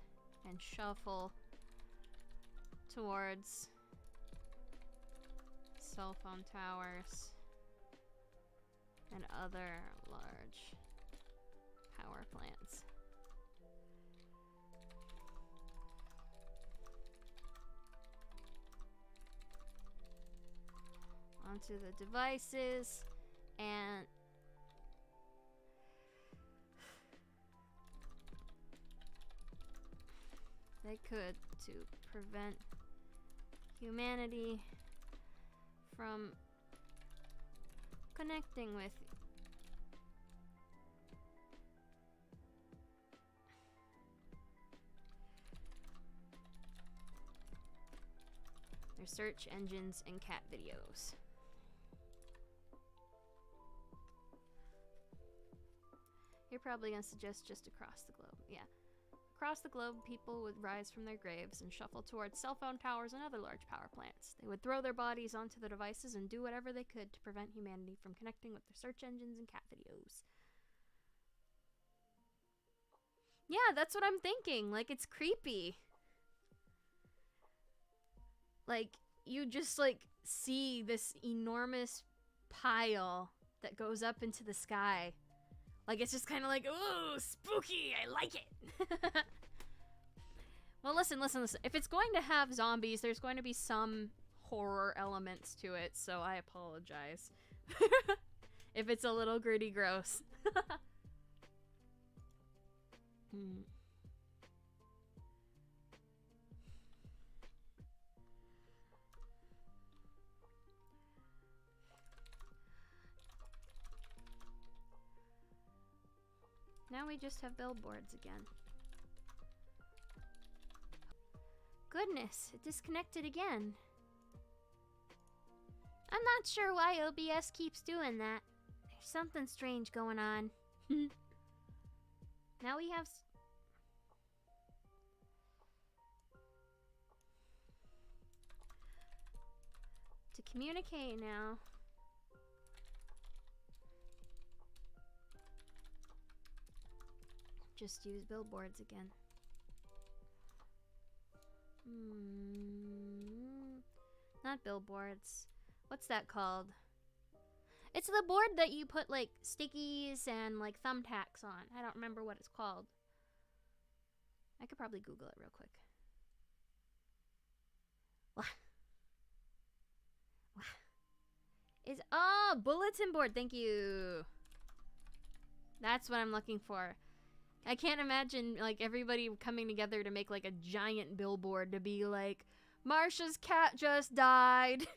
and shuffle towards cell phone towers and other large power plants. Onto the devices, and they could to prevent humanity from connecting with their search engines and cat videos. You're probably gonna suggest just across the globe. Yeah. Across the globe, people would rise from their graves and shuffle towards cell phone towers and other large power plants. They would throw their bodies onto the devices and do whatever they could to prevent humanity from connecting with their search engines and cat videos. Yeah, that's what I'm thinking. Like, it's creepy. Like, you just, like, see this enormous pile that goes up into the sky. Like, it's just kind of like, ooh, spooky, I like it. Well, listen. If it's going to have zombies, there's going to be some horror elements to it, so I apologize. If it's a little gritty gross. Now we just have billboards again. Goodness, it disconnected again. I'm not sure why OBS keeps doing that. There's something strange going on. Now we have... to communicate now. Just use billboards again. Not billboards. What's that called? It's the board that you put like stickies and like thumbtacks on. I don't remember what it's called. I could probably Google it real quick. Bulletin board. Thank you. That's what I'm looking for. I can't imagine like everybody coming together to make like a giant billboard to be like, Marsha's cat just died.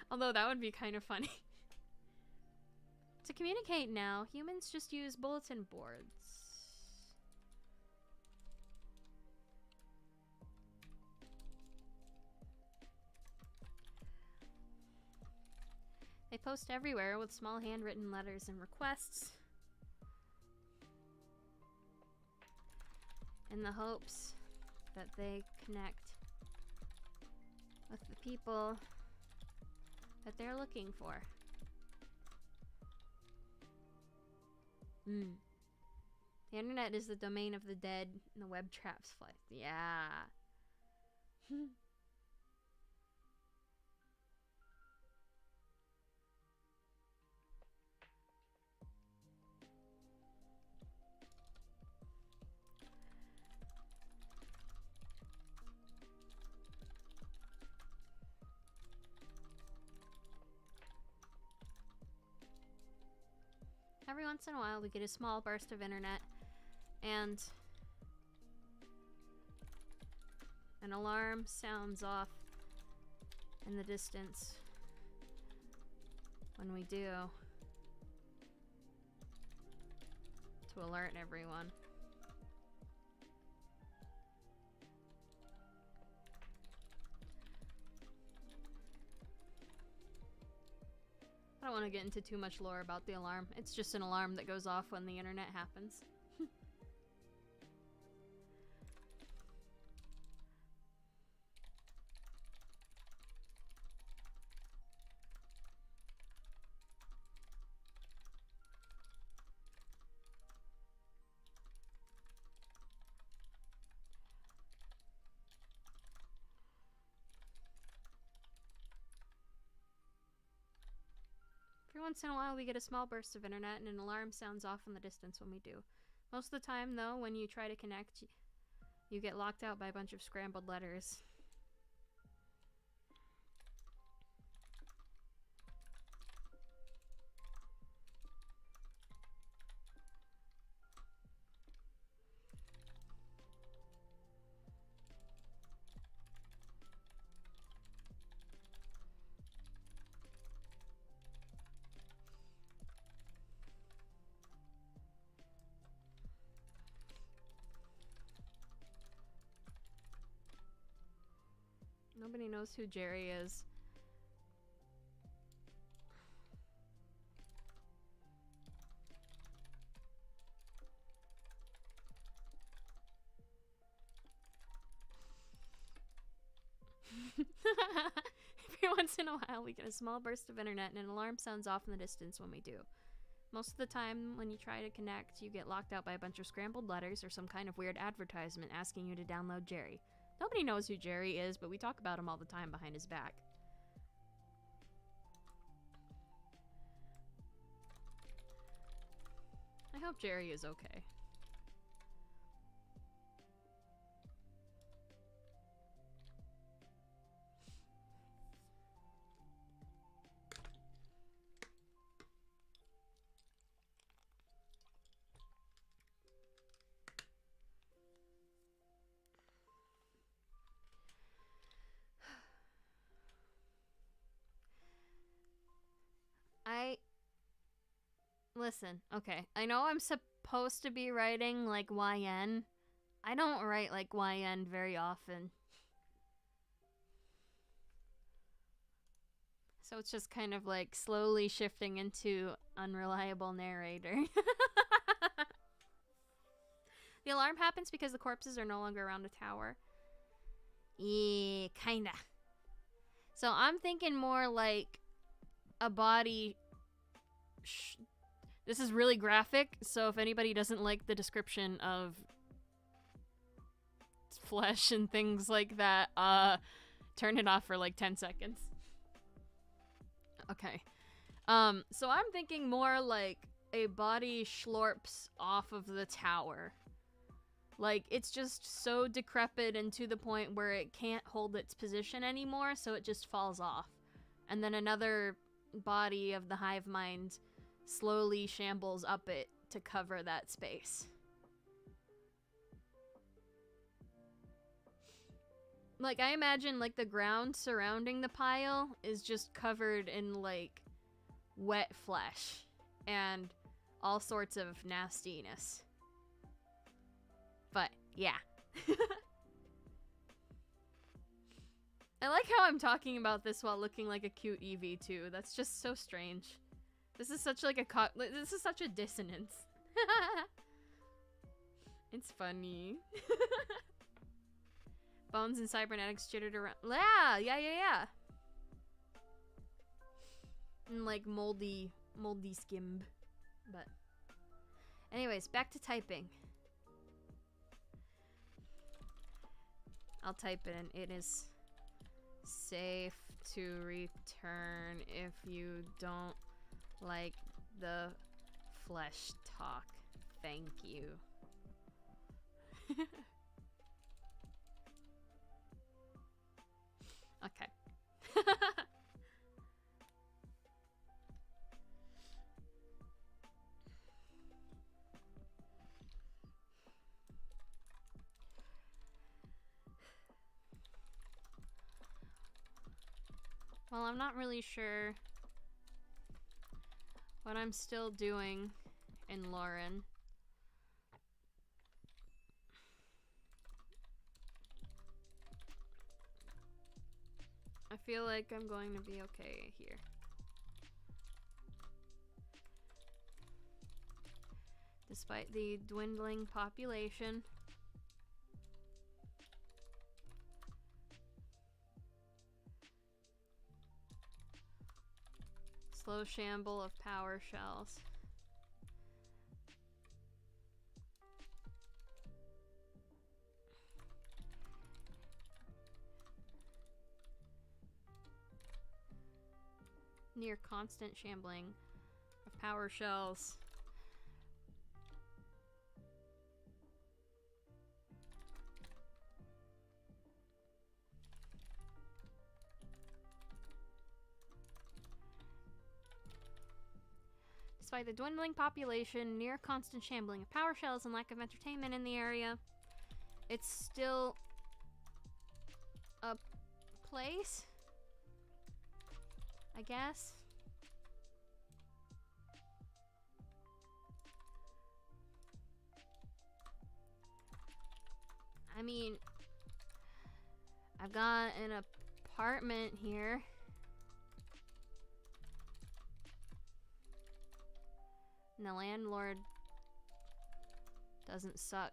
Although that would be kind of funny. To communicate now, humans just use bulletin boards. They post everywhere with small handwritten letters and requests, in the hopes that they connect with the people that they're looking for. The internet is the domain of the dead, and the web traps fly. Yeah. Every once in a while we get a small burst of internet and an alarm sounds off in the distance. When we do, to alert everyone. I don't want to get into too much lore about the alarm. It's just an alarm that goes off when the internet happens. Every once in a while we get a small burst of internet and an alarm sounds off in the distance when we do. Most of the time, though, when you try to connect, you get locked out by a bunch of scrambled letters. Nobody knows who Jerry is. Every once in a while we get a small burst of internet and an alarm sounds off in the distance when we do. Most of the time when you try to connect, you get locked out by a bunch of scrambled letters or some kind of weird advertisement asking you to download Jerry. Nobody knows who Jerry is, but we talk about him all the time behind his back. I hope Jerry is okay. Listen, okay, I know I'm supposed to be writing like YN. I don't write like YN very often. So it's just kind of like slowly shifting into unreliable narrator. The alarm happens because the corpses are no longer around the tower. Yeah, kinda. So I'm thinking more like a body... This is really graphic, so if anybody doesn't like the description of flesh and things like that, turn it off for like 10 seconds. Okay. So I'm thinking more like a body schlorps off of the tower. Like, it's just so decrepit and to the point where it can't hold its position anymore, so it just falls off. And then another body of the hive mind slowly shambles up it to cover that space. Like, I imagine, like, the ground surrounding the pile is just covered in, like, wet flesh and all sorts of nastiness. But, yeah. I like how I'm talking about this while looking like a cute Eevee, too. That's just so strange. This is such like this is such a dissonance. It's funny. Bones and cybernetics jittered around. Yeah. And like moldy skim. But anyways, back to typing. I'll type it in. It is safe to return if you don't like the flesh talk. Thank you. Okay. Well, I'm not really sure what I'm still doing in Lauren. I feel like I'm going to be okay here. Despite the dwindling population. Slow shamble of power shells. Near constant shambling of power shells. Despite the dwindling population, near constant shambling of power shells, and lack of entertainment in the area, it's still a place, I guess. I mean, I've got an apartment here. And the landlord doesn't suck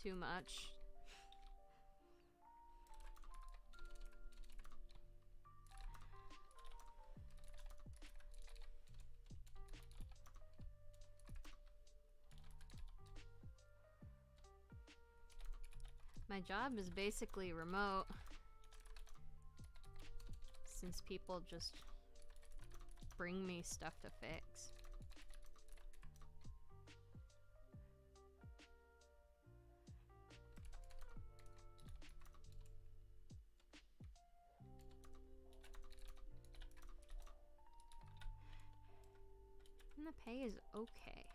too much. My job is basically remote, since people just bring me stuff to fix. And the pay is okay.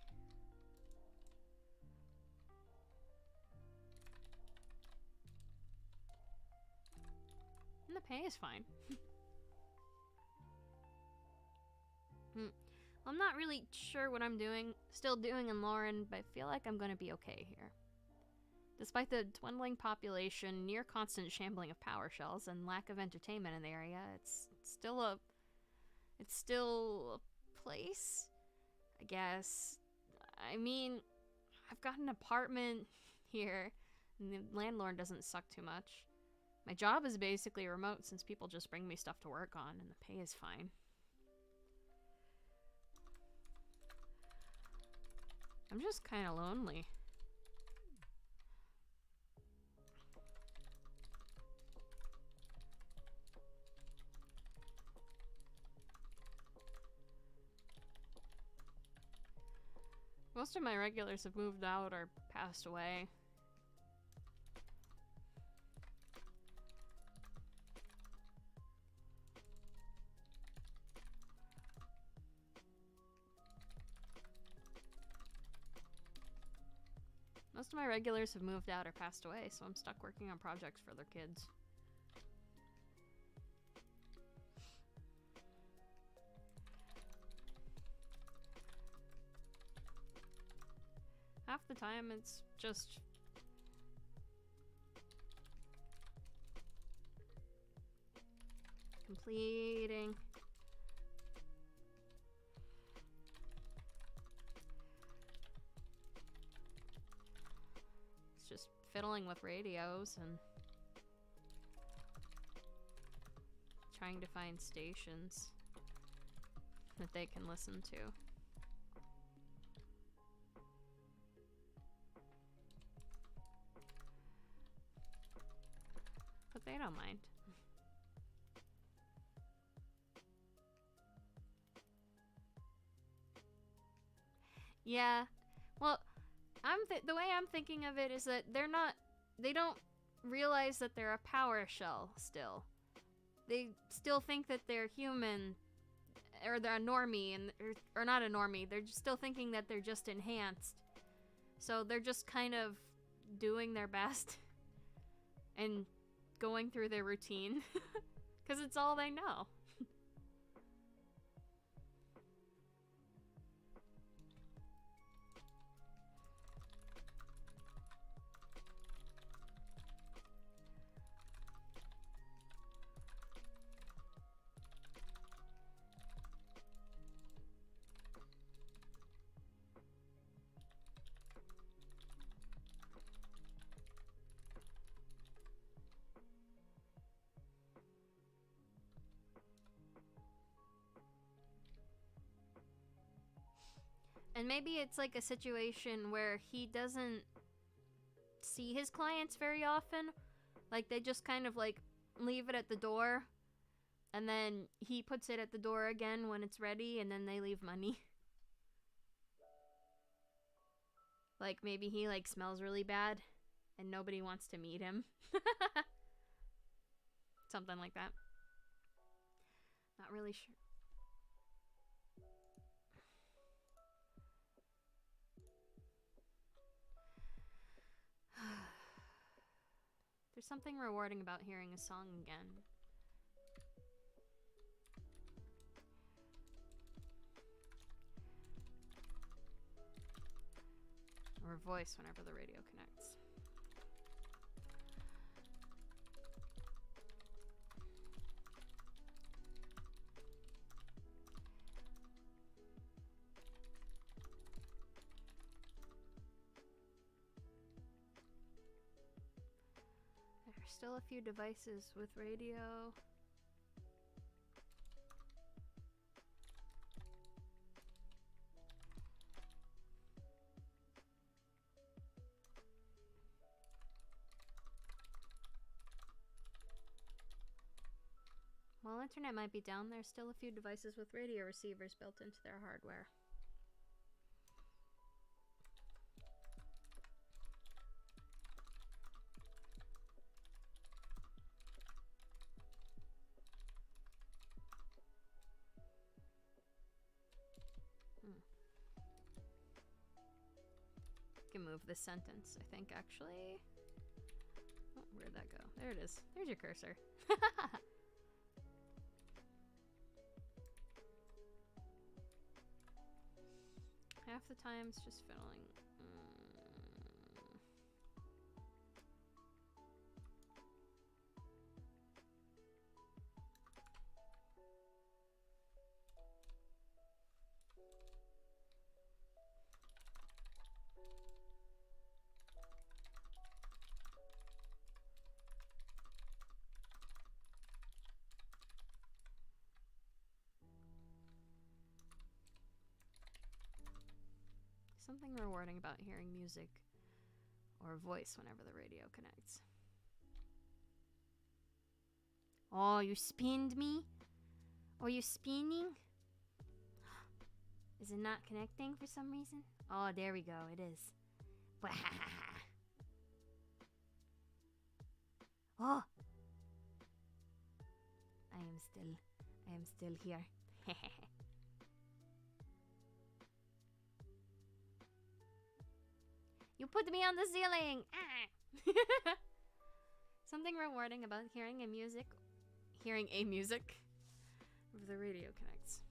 And the pay is fine. I'm not really sure what I'm still doing in Lauren, but I feel like I'm gonna be okay here. Despite the dwindling population, near constant shambling of power shells, and lack of entertainment in the area, it's still a place, I guess. I mean, I've got an apartment here, and the landlord doesn't suck too much. My job is basically remote since people just bring me stuff to work on, and the pay is fine. I'm just kind of lonely. Most of my regulars have moved out or passed away. Most of my regulars have moved out or passed away, so I'm stuck working on projects for their kids. Half the time it's just completing just fiddling with radios and trying to find stations that they can listen to. But they don't mind. Yeah. Well, the way I'm thinking of it is that they don't realize that they're a power shell still. They still think that they're human, or they're a normie, or not a normie. They're still thinking that they're just enhanced. So they're just kind of doing their best and going through their routine because it's all they know. And maybe it's like a situation where he doesn't see his clients very often. Like, they just kind of, like, leave it at the door. And then he puts it at the door again when it's ready, and then they leave money. Like, maybe he, like, smells really bad, and nobody wants to meet him. Something like that. Not really sure. There's something rewarding about hearing a song again. Or a voice whenever the radio connects. There are still a few devices with radio. While internet might be down, there's still a few devices with radio receivers built into their hardware. Can move this sentence, I think, actually. Oh, where'd that go? There it is. There's your cursor. Half the time it's just fiddling. Something rewarding about hearing music or a voice whenever the radio connects. Oh, you spinned me? Are you spinning? Is it not connecting for some reason? Oh, there we go. It is. Oh! I am still here. You put me on the ceiling! Ah! Something rewarding about hearing a music if the radio connects.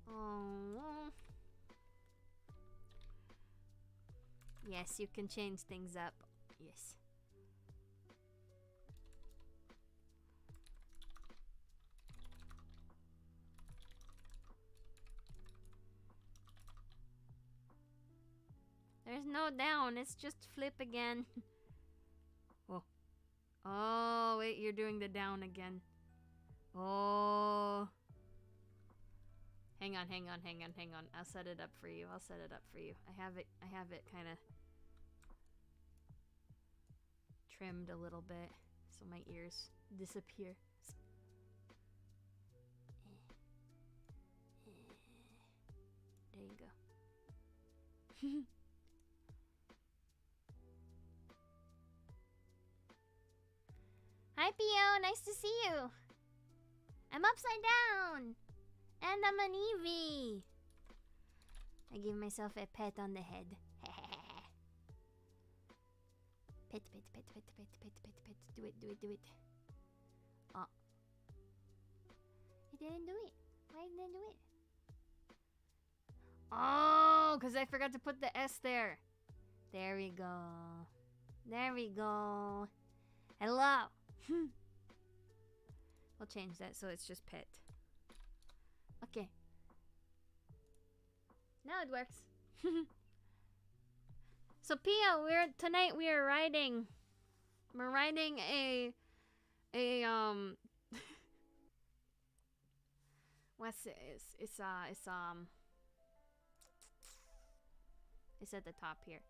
Oh. Yes, you can change things up. Yes. There's no down, it's just flip again. Oh. Oh, wait, you're doing the down again. Oh. Hang on. I'll set it up for you. I have it kind of trimmed a little bit so my ears disappear. There you go. Hi, Pio. Nice to see you. I'm upside down. And I'm an Eevee. I give myself a pat on the head. Pet. Do it. Oh. It didn't do it. Why didn't it do it? Oh, because I forgot to put the S there. There we go. Hello. We'll change that so it's just pet. Okay. Now it works. So Pia, tonight we are riding. We're riding a what's it? It's at the top here.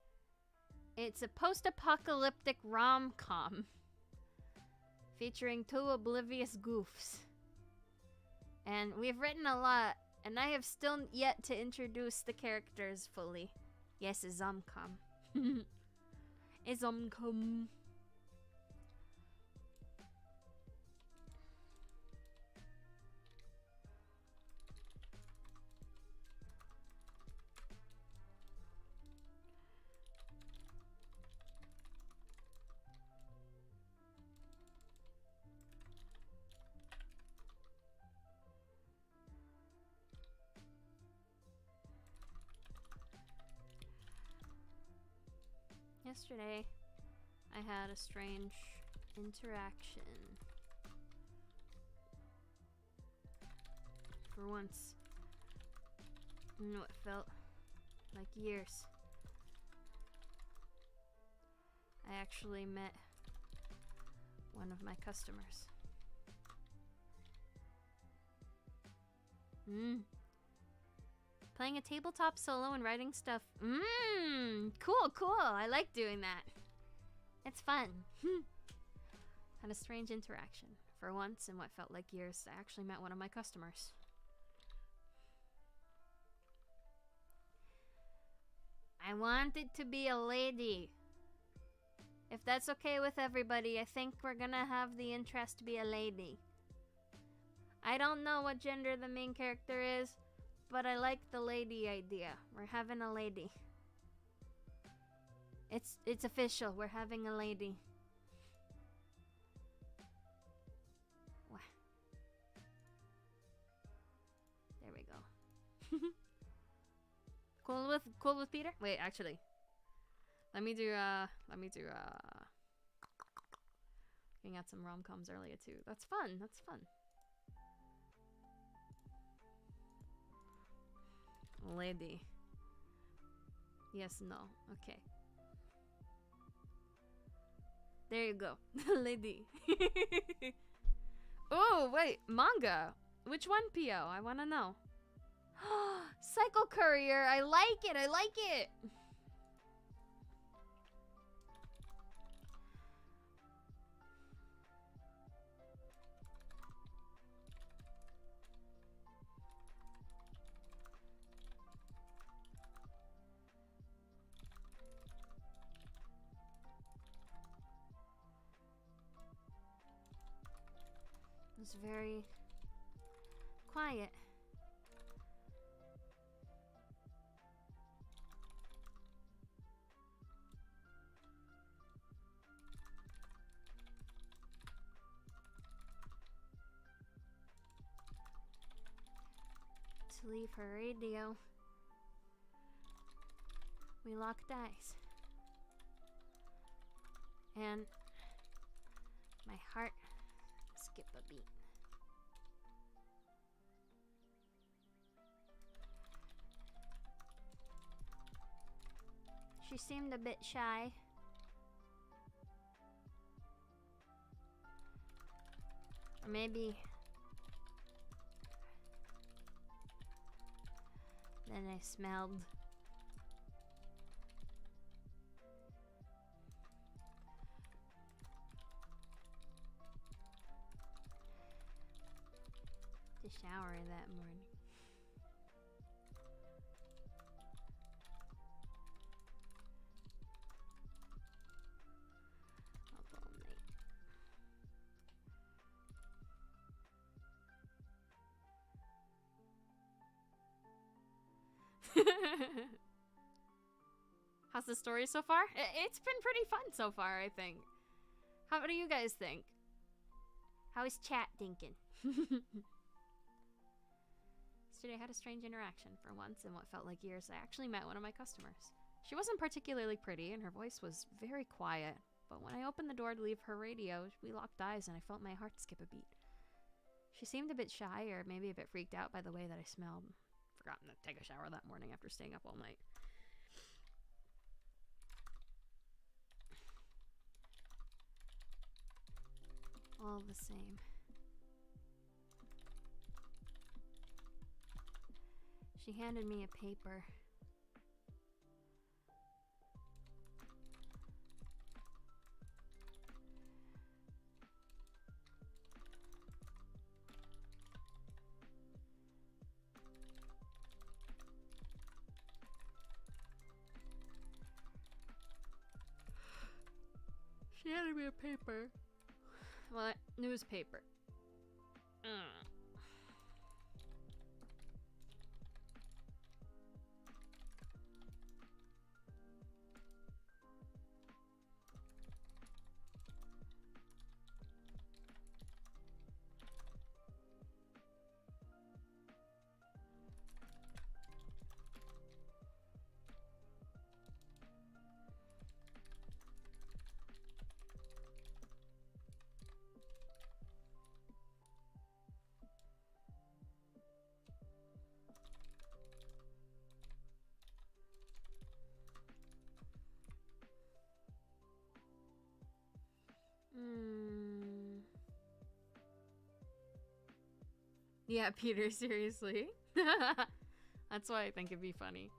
It's a post-apocalyptic rom-com featuring 2 oblivious goofs. And we've written a lot, and I have still yet to introduce the characters fully. Yes, a zomcom. A zomcom. Yesterday, I had a strange interaction. For once, you know, it felt like years. I actually met one of my customers. Playing a tabletop solo and writing stuff. Cool, cool. I like doing that. It's fun. Had a strange interaction. For once, in what felt like years, I actually met one of my customers. I want it to be a lady. If that's okay with everybody, I think we're gonna have the interest to be a lady. I don't know what gender the main character is, but I like the lady idea. We're having a lady. It's official. We're having a lady. What? There we go. Cool with Peter? Wait, actually. Let me do looking at some rom-coms earlier too. That's fun. That's fun. Lady. Yes, no. Okay. There you go. Lady. Oh, wait. Manga. Which one, Pio? I want to know. Cycle Courier. I like it. I like it. It's very quiet. To leave her radio, we locked eyes. And my heart skipped a beat. She seemed a bit shy. Or maybe then I smelled the shower that morning. Up all night. How's the story so far? It's been pretty fun so far, I think. How do you guys think? How is chat thinking? Yesterday I had a strange interaction. For once, in what felt like years, I actually met one of my customers. She wasn't particularly pretty, and her voice was very quiet. But when I opened the door to leave her radio, we locked eyes, and I felt my heart skip a beat. She seemed a bit shy, or maybe a bit freaked out by the way that I smelled. Forgotten to take a shower that morning after staying up all night. All the same. She handed me a paper. paper. What? Newspaper. Yeah, Peter, seriously. That's why I think it'd be funny.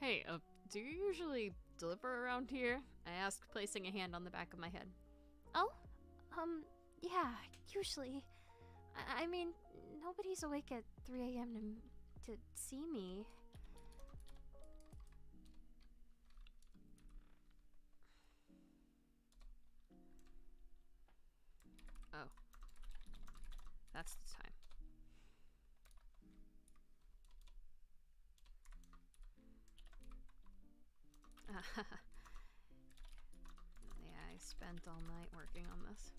Hey, do you usually deliver around here? I asked, placing a hand on the back of my head. Oh? Yeah, usually. I mean, nobody's awake at 3 a.m. to see me. Oh. That's the time. Yeah, I spent all night working on this.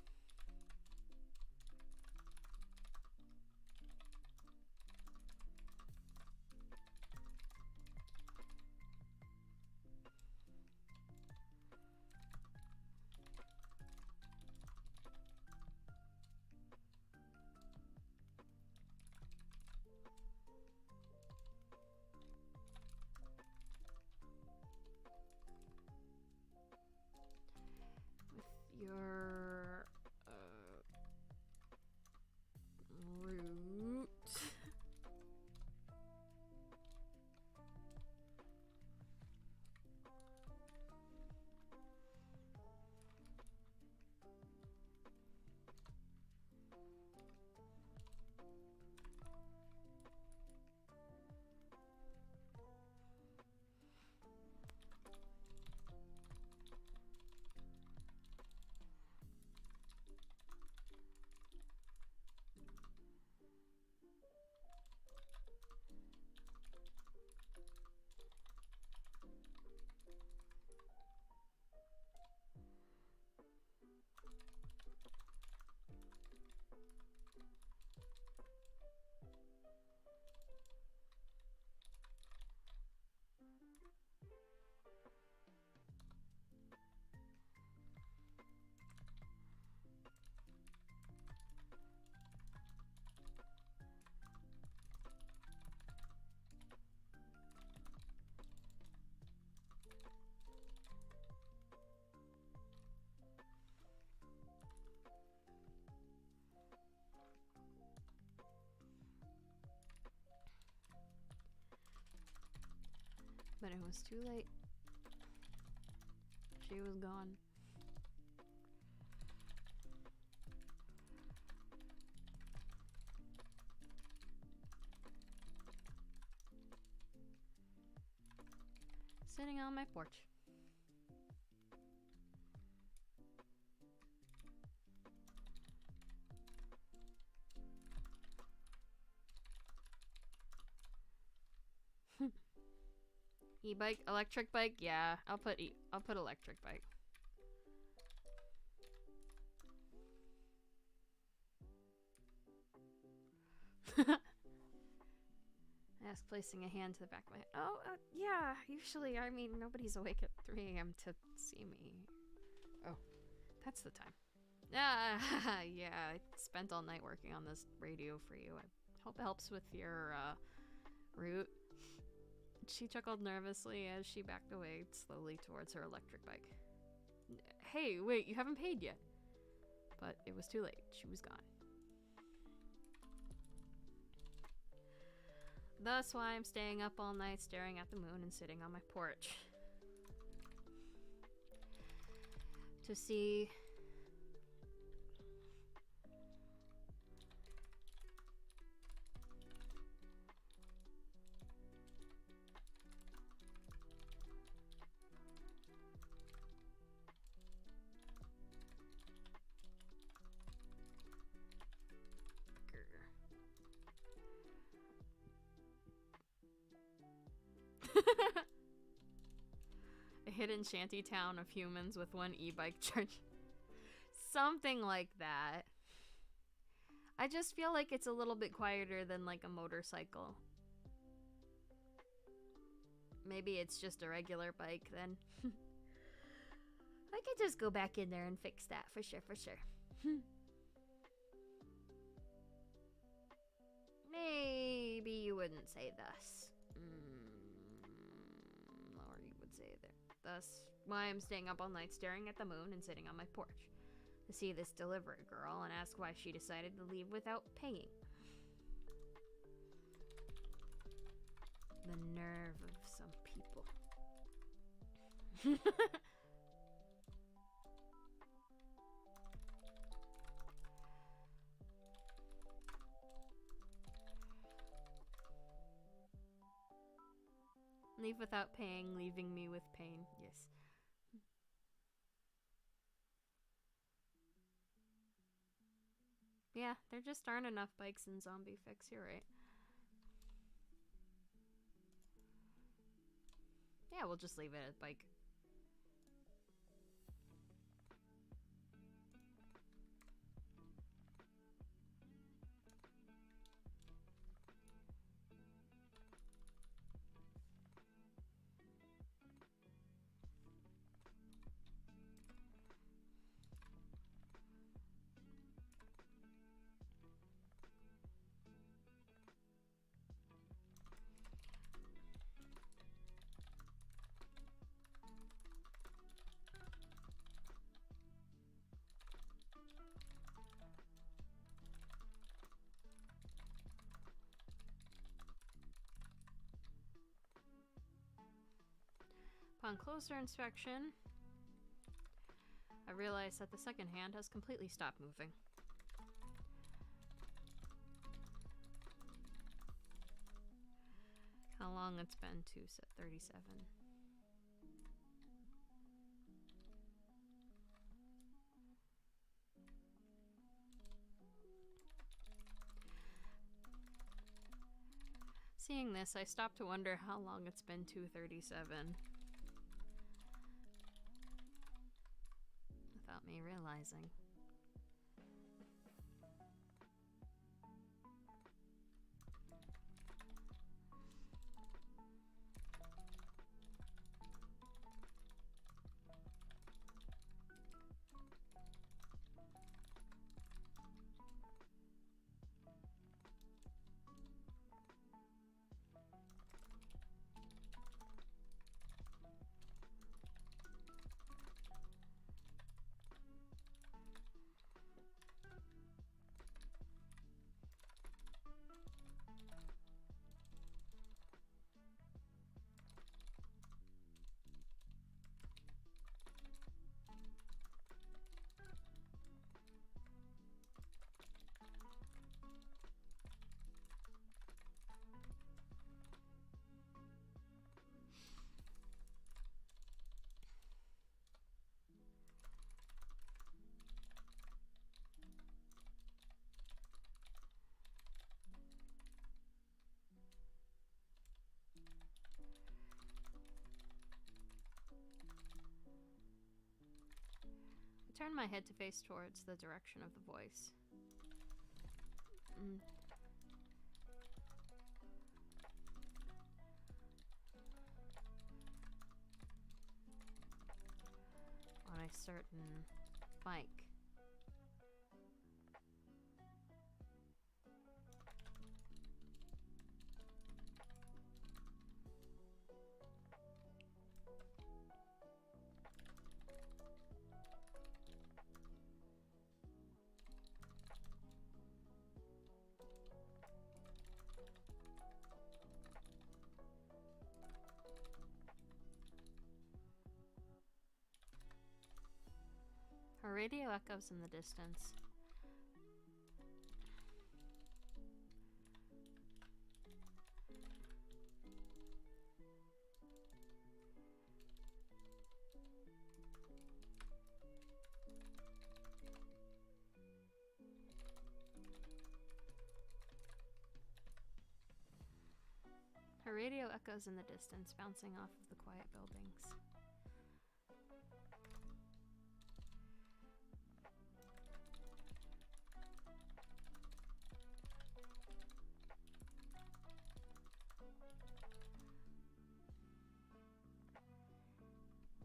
With your But it was too late. She was gone. Sitting on my porch. E-bike, electric bike, yeah. I'll put electric bike. Ask, placing a hand to the back of my head. Oh, yeah, usually, I mean, nobody's awake at 3 a.m. to see me. Oh, that's the time. Yeah, I spent all night working on this radio for you. I hope it helps with your, route. She chuckled nervously as she backed away slowly towards her electric bike. Hey, wait, you haven't paid yet. But it was too late. She was gone. Thus why I'm staying up all night staring at the moon and sitting on my porch. To see... A hidden shanty town of humans with one e-bike charge. Something like that. I just feel like it's a little bit quieter than like a motorcycle. Maybe it's just a regular bike then. I could just go back in there and fix that for sure, for sure. Maybe you wouldn't say thus. Or you would say there. Thus, why I'm staying up all night staring at the moon and sitting on my porch. To see this delivery girl and ask why she decided to leave without paying. The nerve of some people. Leave without paying, leaving me with pain. Yes. Yeah, there just aren't enough bikes in Zombie Fix, you're right. Yeah, we'll just leave it at bike. Upon closer inspection, I realized that the second hand has completely stopped moving. How long it's been to set 37. Seeing this, I stopped to wonder how long it's been to 37. Without me realizing. turn my head to face towards the direction of the voice. On a certain bike. Her radio echoes in the distance. Her radio echoes in the distance, bouncing off of the quiet buildings.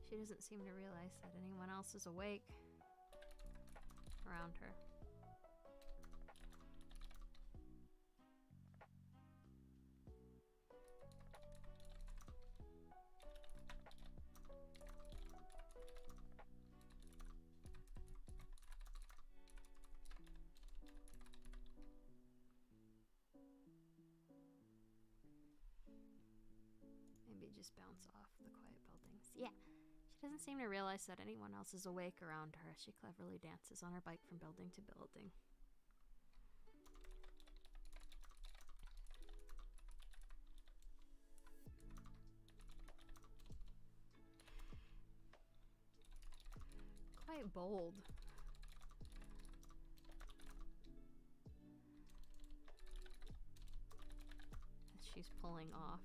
She doesn't seem to realize that anyone else is awake around her. Maybe just bounce off the quiet buildings. Yeah. She doesn't seem to realize that anyone else is awake around her as she cleverly dances on her bike from building to building. Quite bold. As she's pulling off.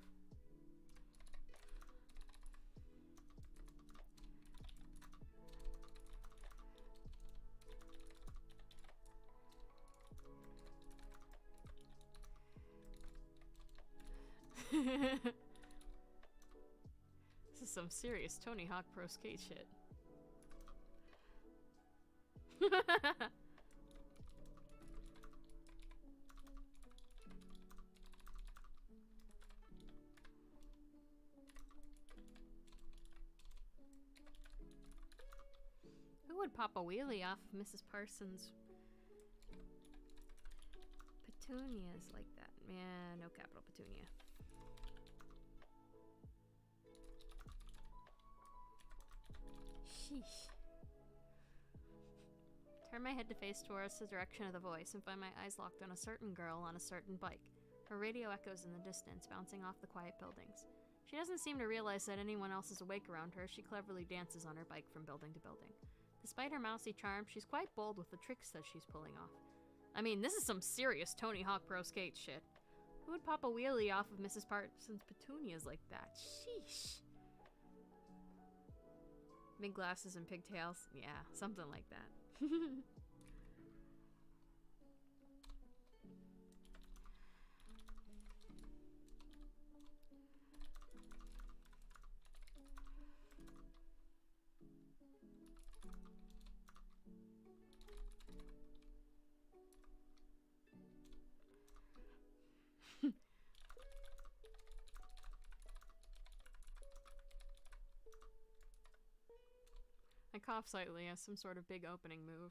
This is some serious Tony Hawk Pro Skate shit. Who would pop a wheelie off of Mrs. Parsons' petunias like that? Man, no capital petunia. Sheesh. Turn my head to face towards the direction of the voice and find my eyes locked on a certain girl on a certain bike. Her radio echoes in the distance, bouncing off the quiet buildings. She doesn't seem to realize that anyone else is awake around her as she cleverly dances on her bike from building to building. Despite her mousy charm, she's quite bold with the tricks that she's pulling off. I mean, this is some serious Tony Hawk Pro Skate shit. Who would pop a wheelie off of Mrs. Parsons' petunias like that? Sheesh. Big glasses and pigtails? Yeah, something like that. I cough slightly as some sort of big opening move.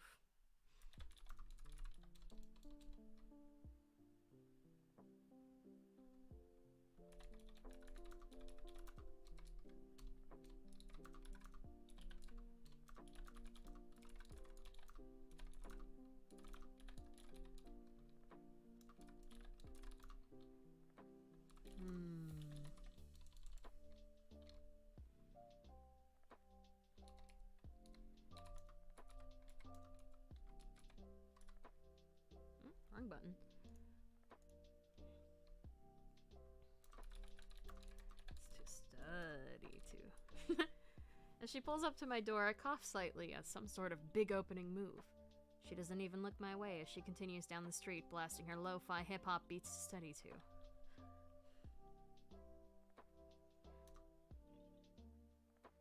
Wrong button. It's too study too. As She pulls up to my door. I cough slightly as some sort of big opening move. She doesn't even look my way as she continues down the street, blasting her lo-fi hip-hop beats steady to.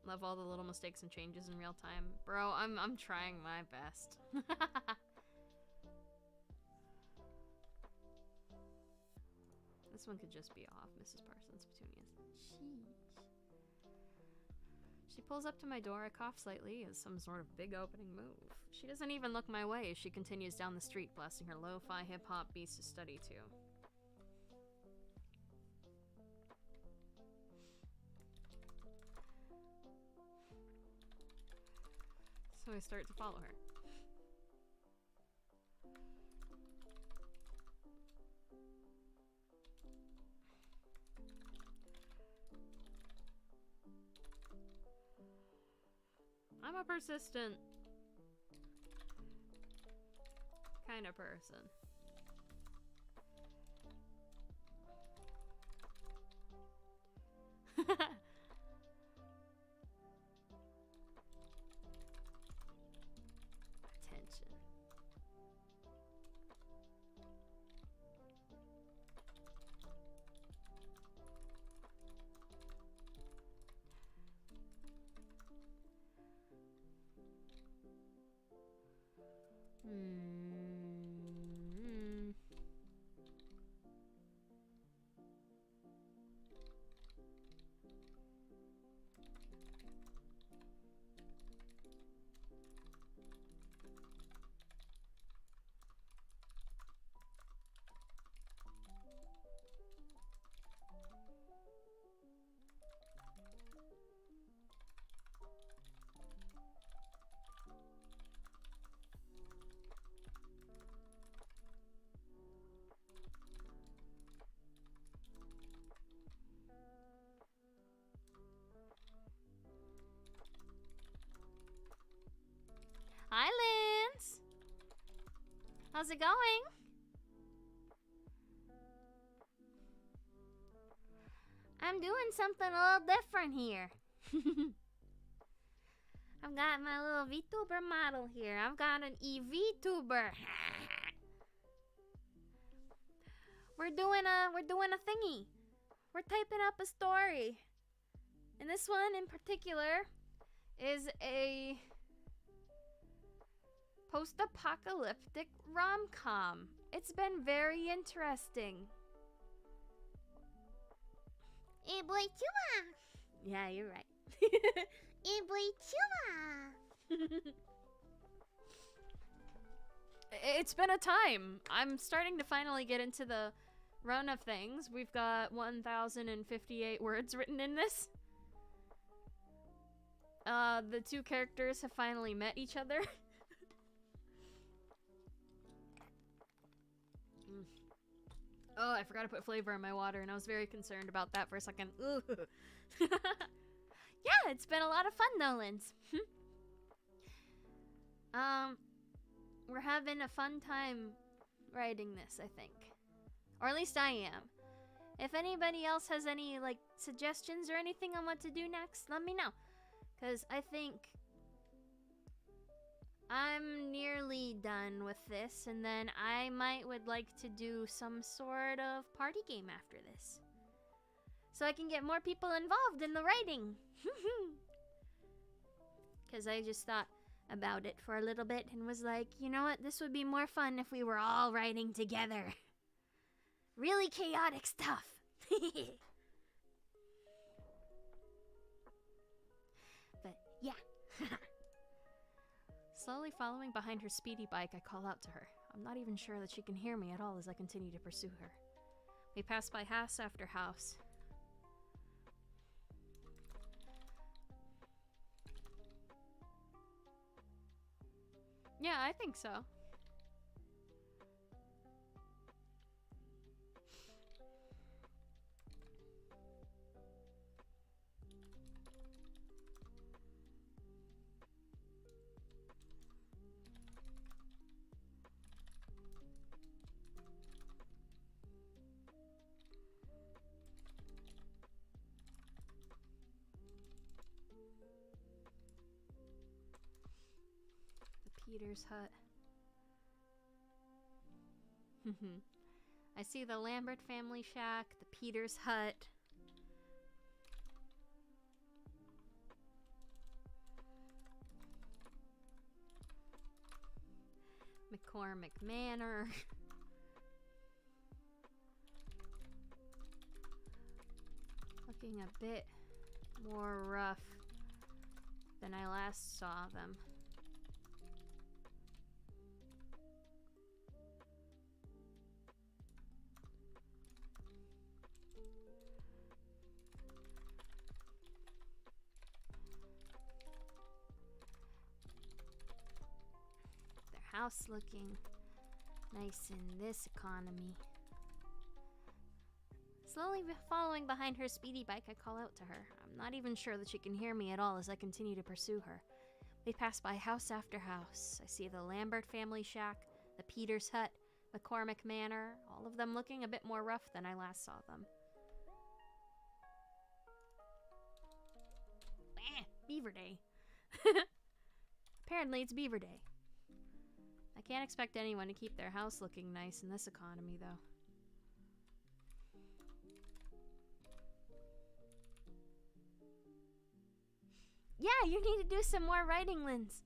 Love all the little mistakes and changes in real time. Bro, I'm trying my best. This one could just be off, Mrs. Parsons Petunias. Sheesh. She pulls up to my door. I cough slightly as some sort of big opening move. She doesn't even look my way as she continues down the street, blasting her lo-fi hip-hop beats to study to. So I start to follow her. I'm a persistent kind of person. Attention. Hi, Lance. How's it going? I'm doing something a little different here. I've got my little VTuber model here. I've got an EVTuber. We're doing a thingy. We're typing up a story. And this one in particular is a post-apocalyptic rom-com. It's been very interesting. Hey, boy, Chua. Yeah, you're right. Hey, boy, Chua. It's been a time. I'm starting to finally get into the run of things. We've got 1,058 words written in this. The two characters have finally met each other. Oh, I forgot to put flavor in my water, and I was very concerned about that for a second. Ooh. Yeah, it's been a lot of fun, Nolans. We're having a fun time writing this, I think. Or at least I am. If anybody else has any, like, suggestions or anything on what to do next, let me know. Because I think I'm nearly done with this, and then I would like to do some sort of party game after this. So I can get more people involved in the writing. Because I just thought about it for a little bit and was like, you know what, this would be more fun if we were all writing together. Really chaotic stuff. But yeah. Slowly following behind her speedy bike, I call out to her. I'm not even sure that she can hear me at all as I continue to pursue her. We pass by house after house. Yeah, I think so. Peter's hut. I see the Lambert family shack, the Peters hut. McCormick Manor. Looking a bit more rough than I last saw them. Their house looking nice in this economy. Slowly following behind her speedy bike, I call out to her. I'm not even sure that she can hear me at all as I continue to pursue her. We pass by house after house. I see the Lambert family shack, the Peters hut, McCormick Manor, all of them looking a bit more rough than I last saw them. Beaver Day. Apparently it's Beaver Day. I can't expect anyone to keep their house looking nice in this economy, though. Yeah, you need to do some more writing, Linz.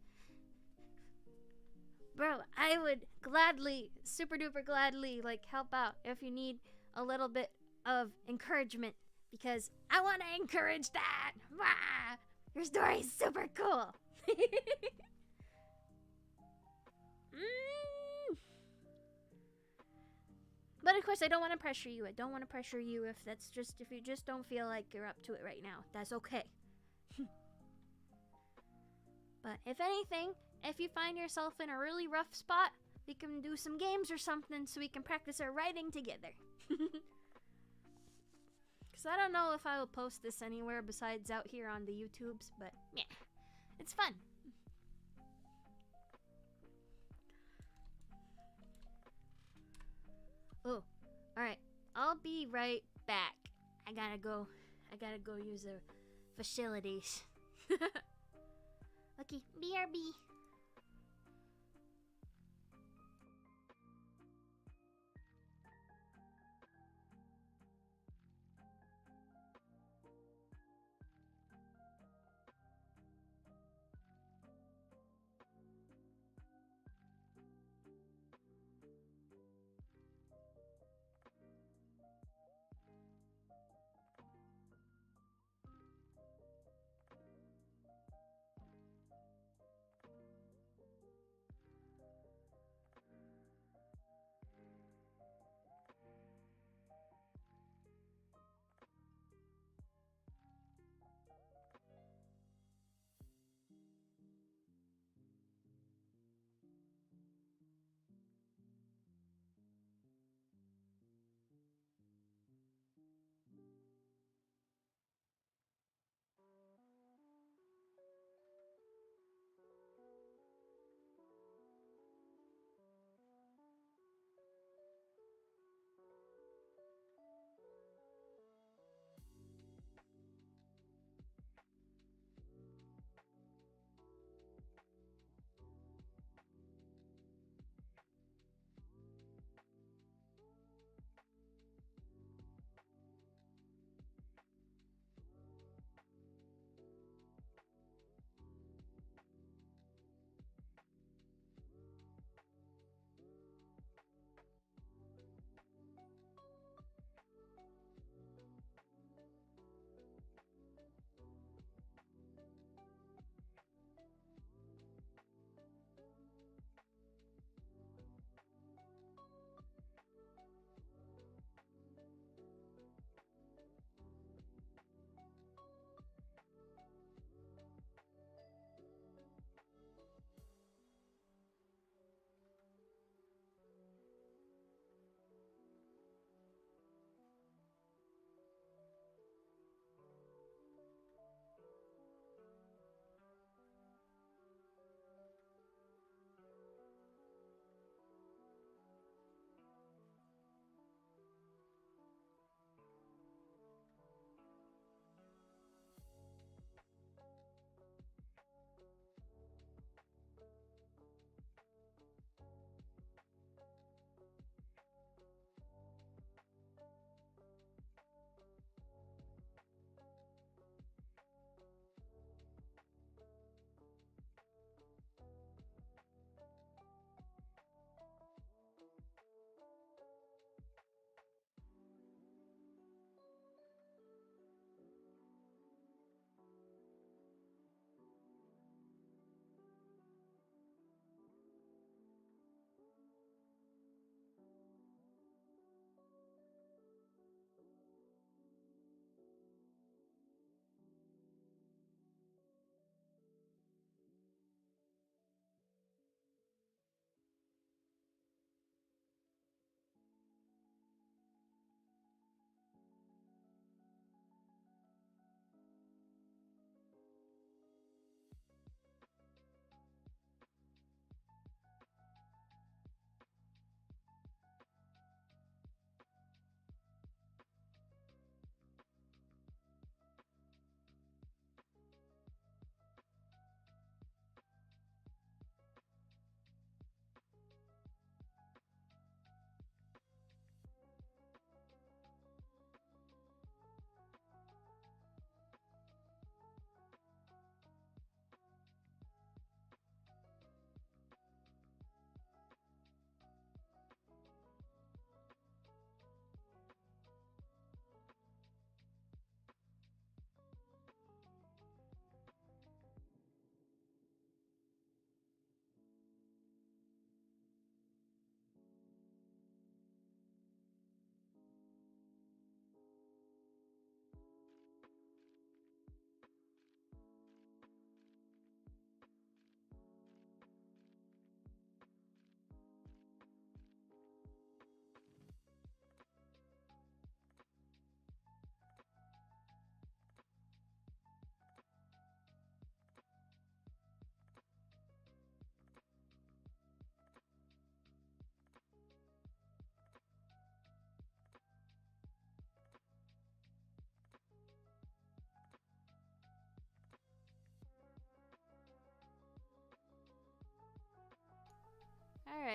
Bro, I would gladly, super duper gladly, like, help out if you need a little bit of encouragement, because I want to encourage that. Wah! Your story is super cool. But of course, I don't want to pressure you. I don't want to pressure you if you just don't feel like you're up to it right now. That's okay. But if anything, if you find yourself in a really rough spot, we can do some games or something so we can practice our writing together. Because I don't know if I will post this anywhere besides out here on the YouTubes, but yeah, it's fun. Oh, alright. I'll be right back. I gotta go use the facilities. Okay, BRB.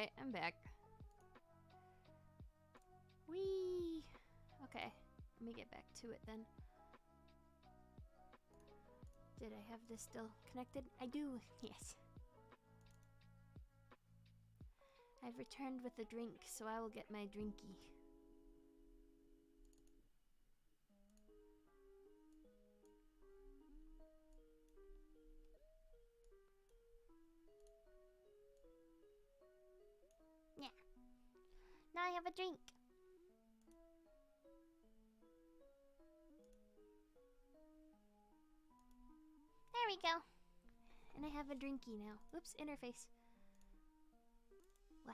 Alright, I'm back. Whee! Okay, let me get back to it then. Did I have this still connected? I do, yes. I've returned with a drink, so I will get my drinky. Yeah. Now I have a drink. There we go. And I have a drinky now. Oops, interface. Wah.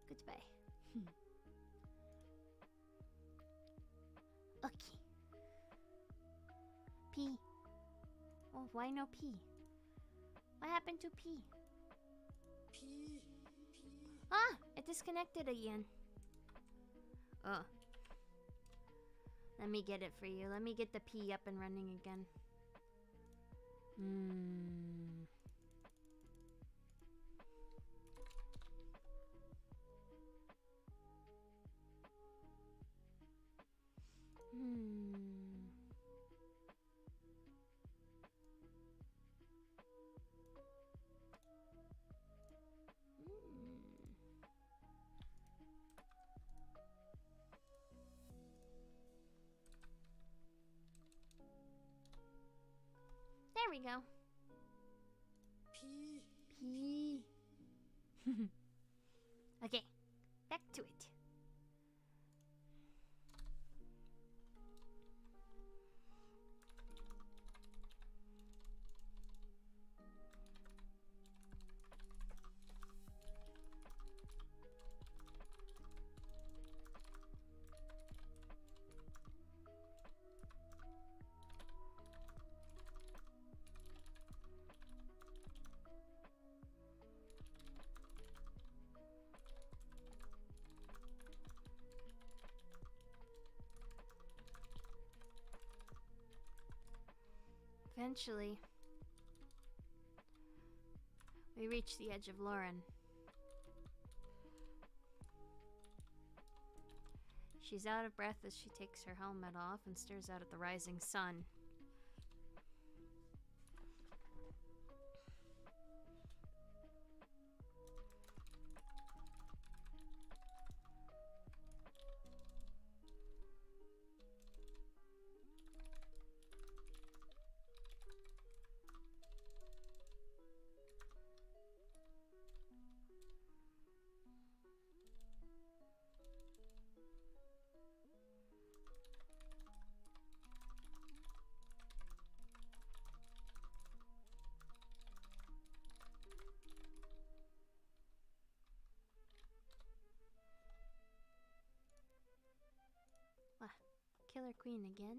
Goodbye. Okay. P. Oh, why no P? What happened to P? Ah! It disconnected again. Oh. Let me get it for you. Let me get the P up and running again. There we go. P. Okay, back to it. Eventually, we reach the edge of Lauren. She's out of breath as she takes her helmet off and stares out at the rising sun. Killer Queen again.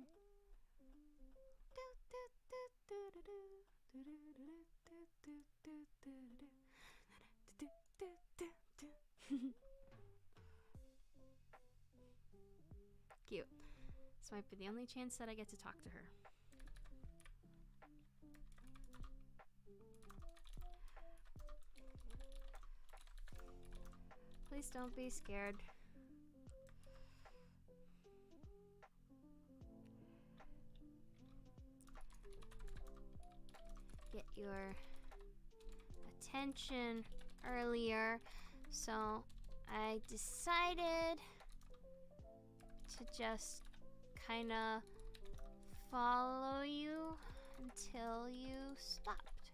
Cute. This might be the only chance that I get to talk to her. Please don't be scared. Get your attention earlier, so I decided to just kind of follow you until you stopped.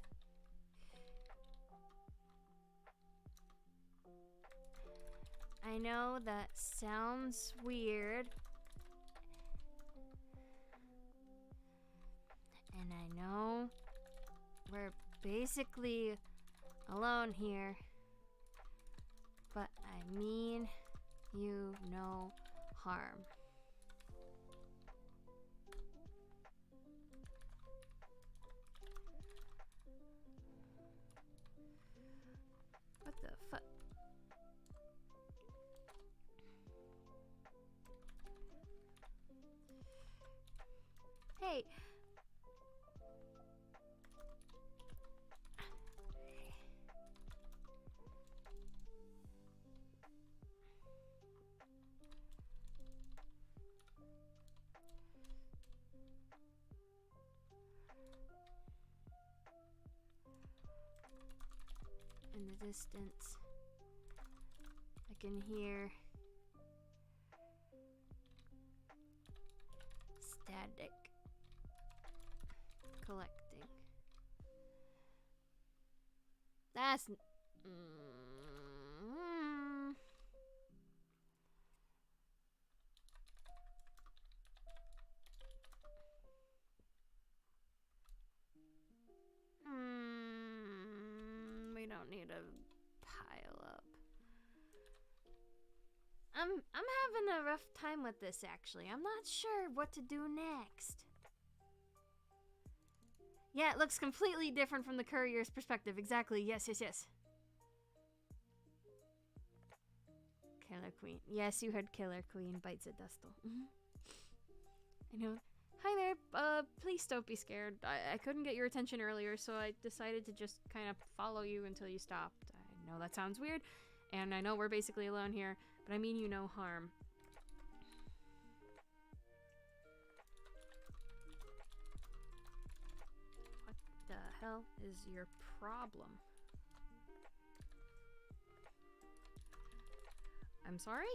I know that sounds weird, and I know we're basically alone here, but I mean you no harm. What the fuck? Hey. in the distance. I can hear static collecting. That's we don't need a pile up. I'm having a rough time with this actually. I'm not sure what to do next. Yeah, it looks completely different from the courier's perspective. Exactly. Yes. Killer Queen. Yes, you heard Killer Queen bites a dustle. I know. Hi there. Please don't be scared. I couldn't get your attention earlier, so I decided to just kind of follow you until you stopped. I know that sounds weird, and I know we're basically alone here, but I mean you no harm. What the hell is your problem? I'm sorry?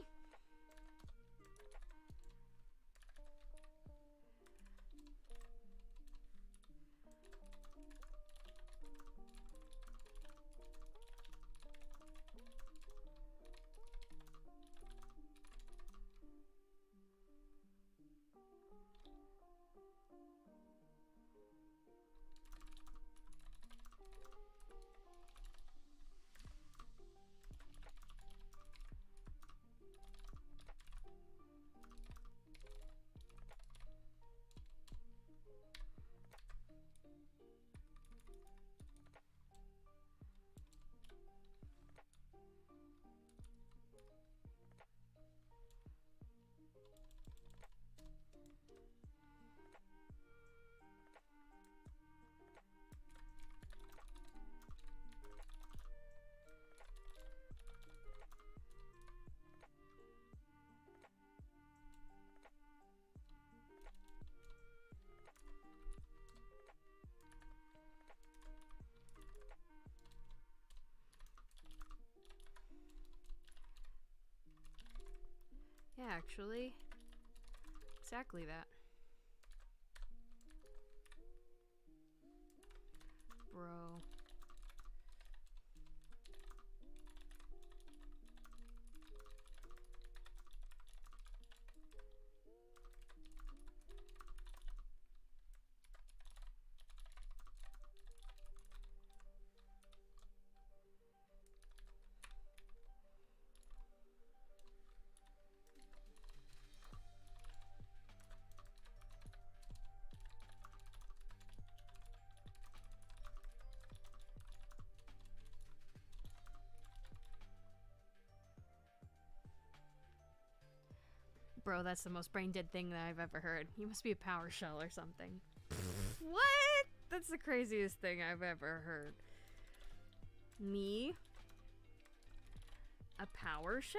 Yeah, actually, exactly that. Bro. Bro, that's the most brain dead thing that I've ever heard. You must be a PowerShell or something. What? That's the craziest thing I've ever heard. Me? A PowerShell?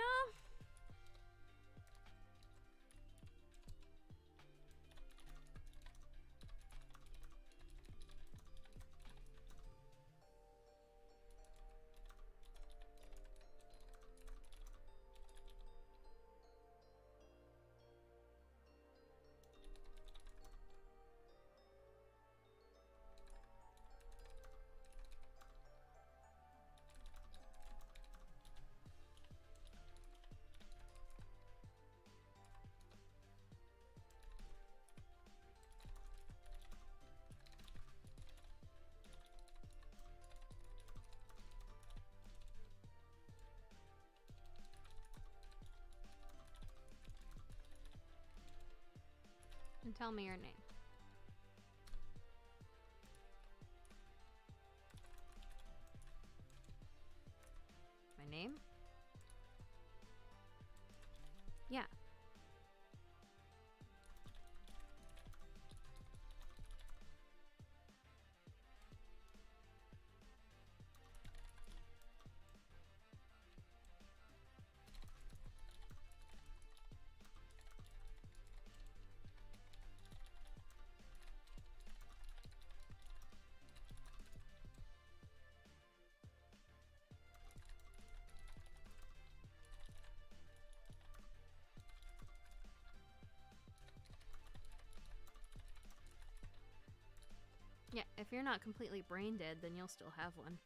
And tell me your name. My name? Yeah. Yeah, if you're not completely brain dead, then you'll still have one.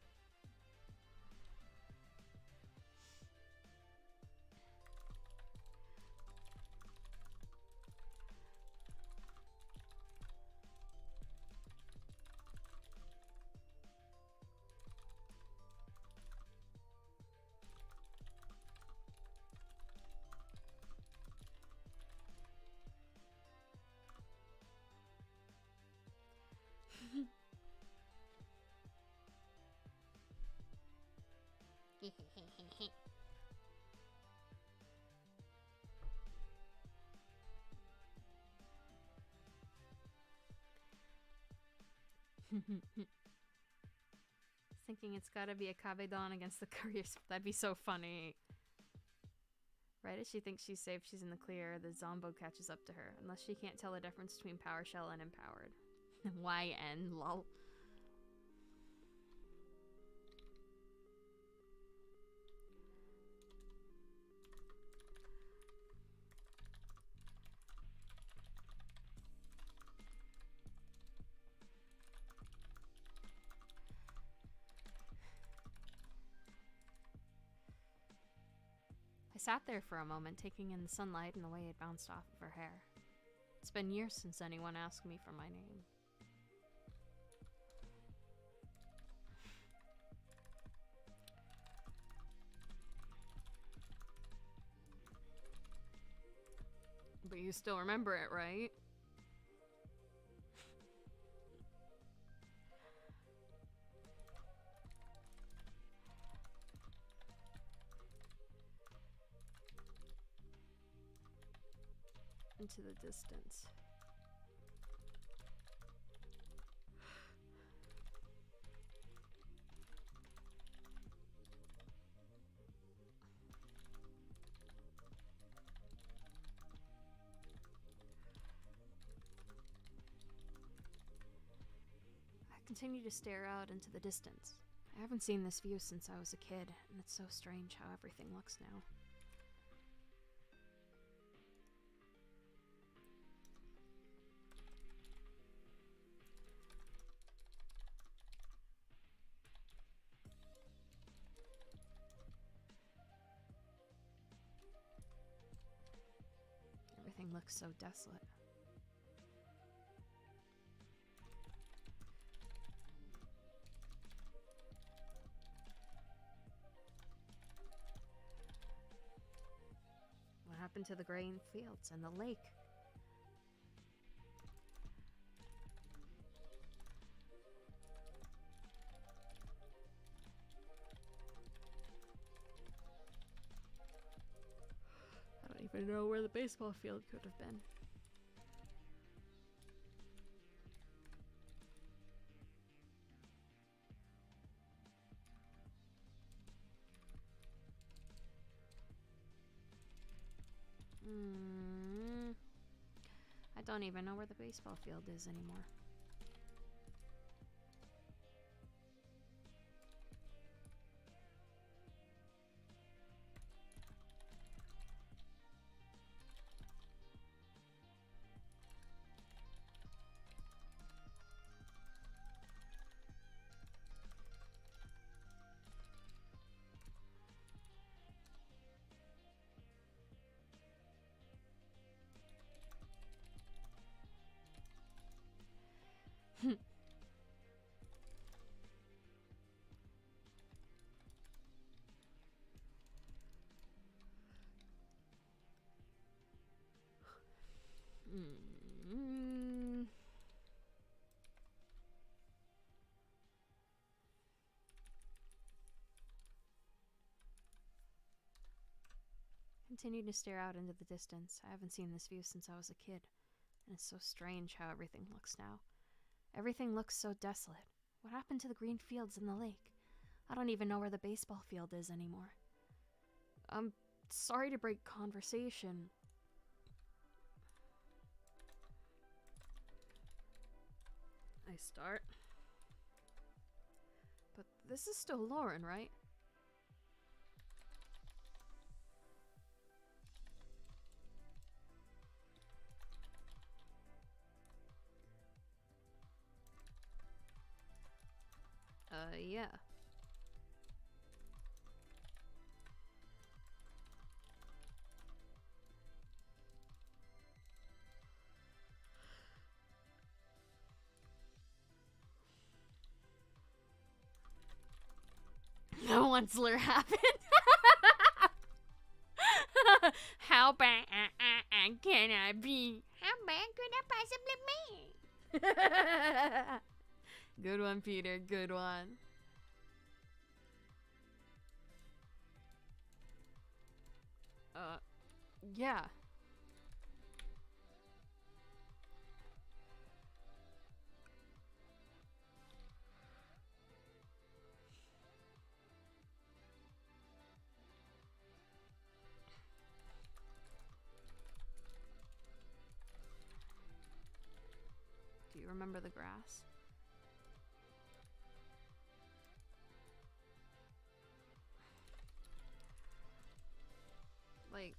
Thinking it's gotta be a Kabedon against the couriers. That'd be so funny. Right as she thinks she's safe, she's in the clear. The Zombo catches up to her. Unless she can't tell the difference between Power Shell and Empowered. YN, lol. I sat there for a moment, taking in the sunlight and the way it bounced off of her hair. It's been years since anyone asked me for my name. But you still remember it, right? Into the distance. I continue to stare out into the distance. I haven't seen this view since I was a kid, and it's so strange how everything looks now. Everything looks so desolate. What happened to the grain fields and the lake? I don't even know where the baseball field could have been. I don't even know where the baseball field is anymore. Continue to stare out into the distance. I haven't seen this view since I was a kid, and it's so strange how everything looks now. Everything looks so desolate. What happened to the green fields and the lake? I don't even know where the baseball field is anymore. I'm sorry to break conversation. I start. But this is still Lauren, right? Yeah. No once-ler happened. How bad can I be? How bad could I possibly be? Good one, Peter. Good one. Yeah. Do you remember the grass? Like,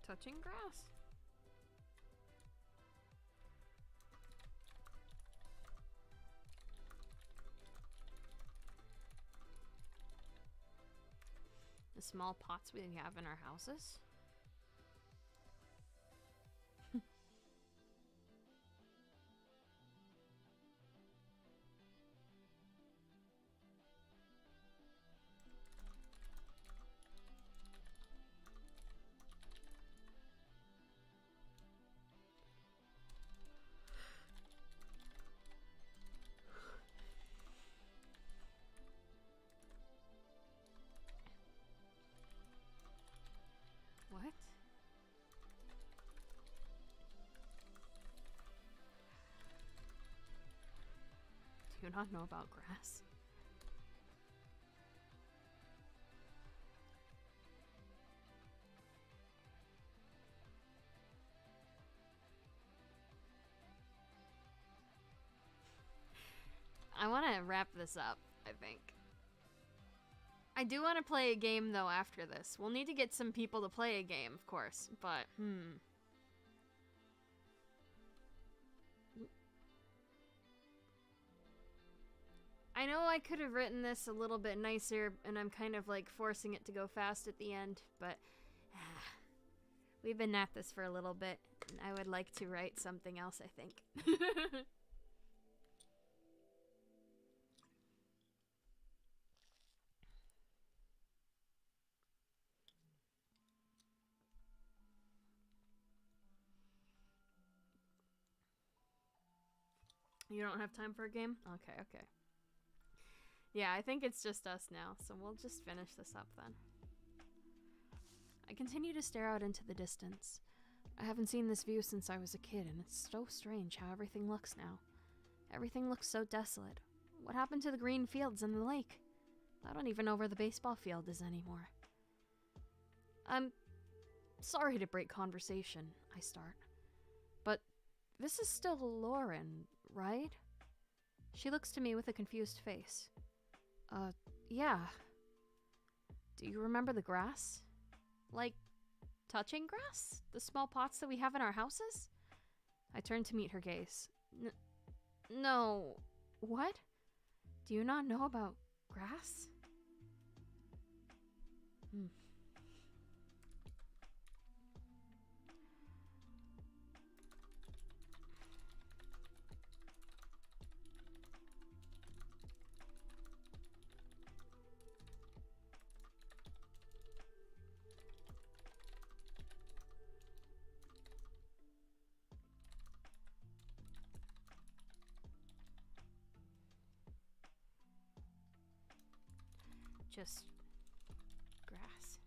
touching grass? The small pots we have in our houses? What? Do you not know about grass? I want to wrap this up, I think. I do want to play a game, though, after this. We'll need to get some people to play a game, of course, but, I know I could have written this a little bit nicer, and I'm kind of, like, forcing it to go fast at the end, but we've been at this for a little bit, and I would like to write something else, I think. You don't have time for a game? Okay, okay. Yeah, I think it's just us now, so we'll just finish this up then. I continue to stare out into the distance. I haven't seen this view since I was a kid, and it's so strange how everything looks now. Everything looks so desolate. What happened to the green fields and the lake? I don't even know where the baseball field is anymore. I'm sorry to break conversation, I start. But this is still Lauren, right? She looks to me with a confused face. Yeah. Do you remember the grass? Like, touching grass? The small pots that we have in our houses? I turn to meet her gaze. No. What? Do you not know about grass? Just grass.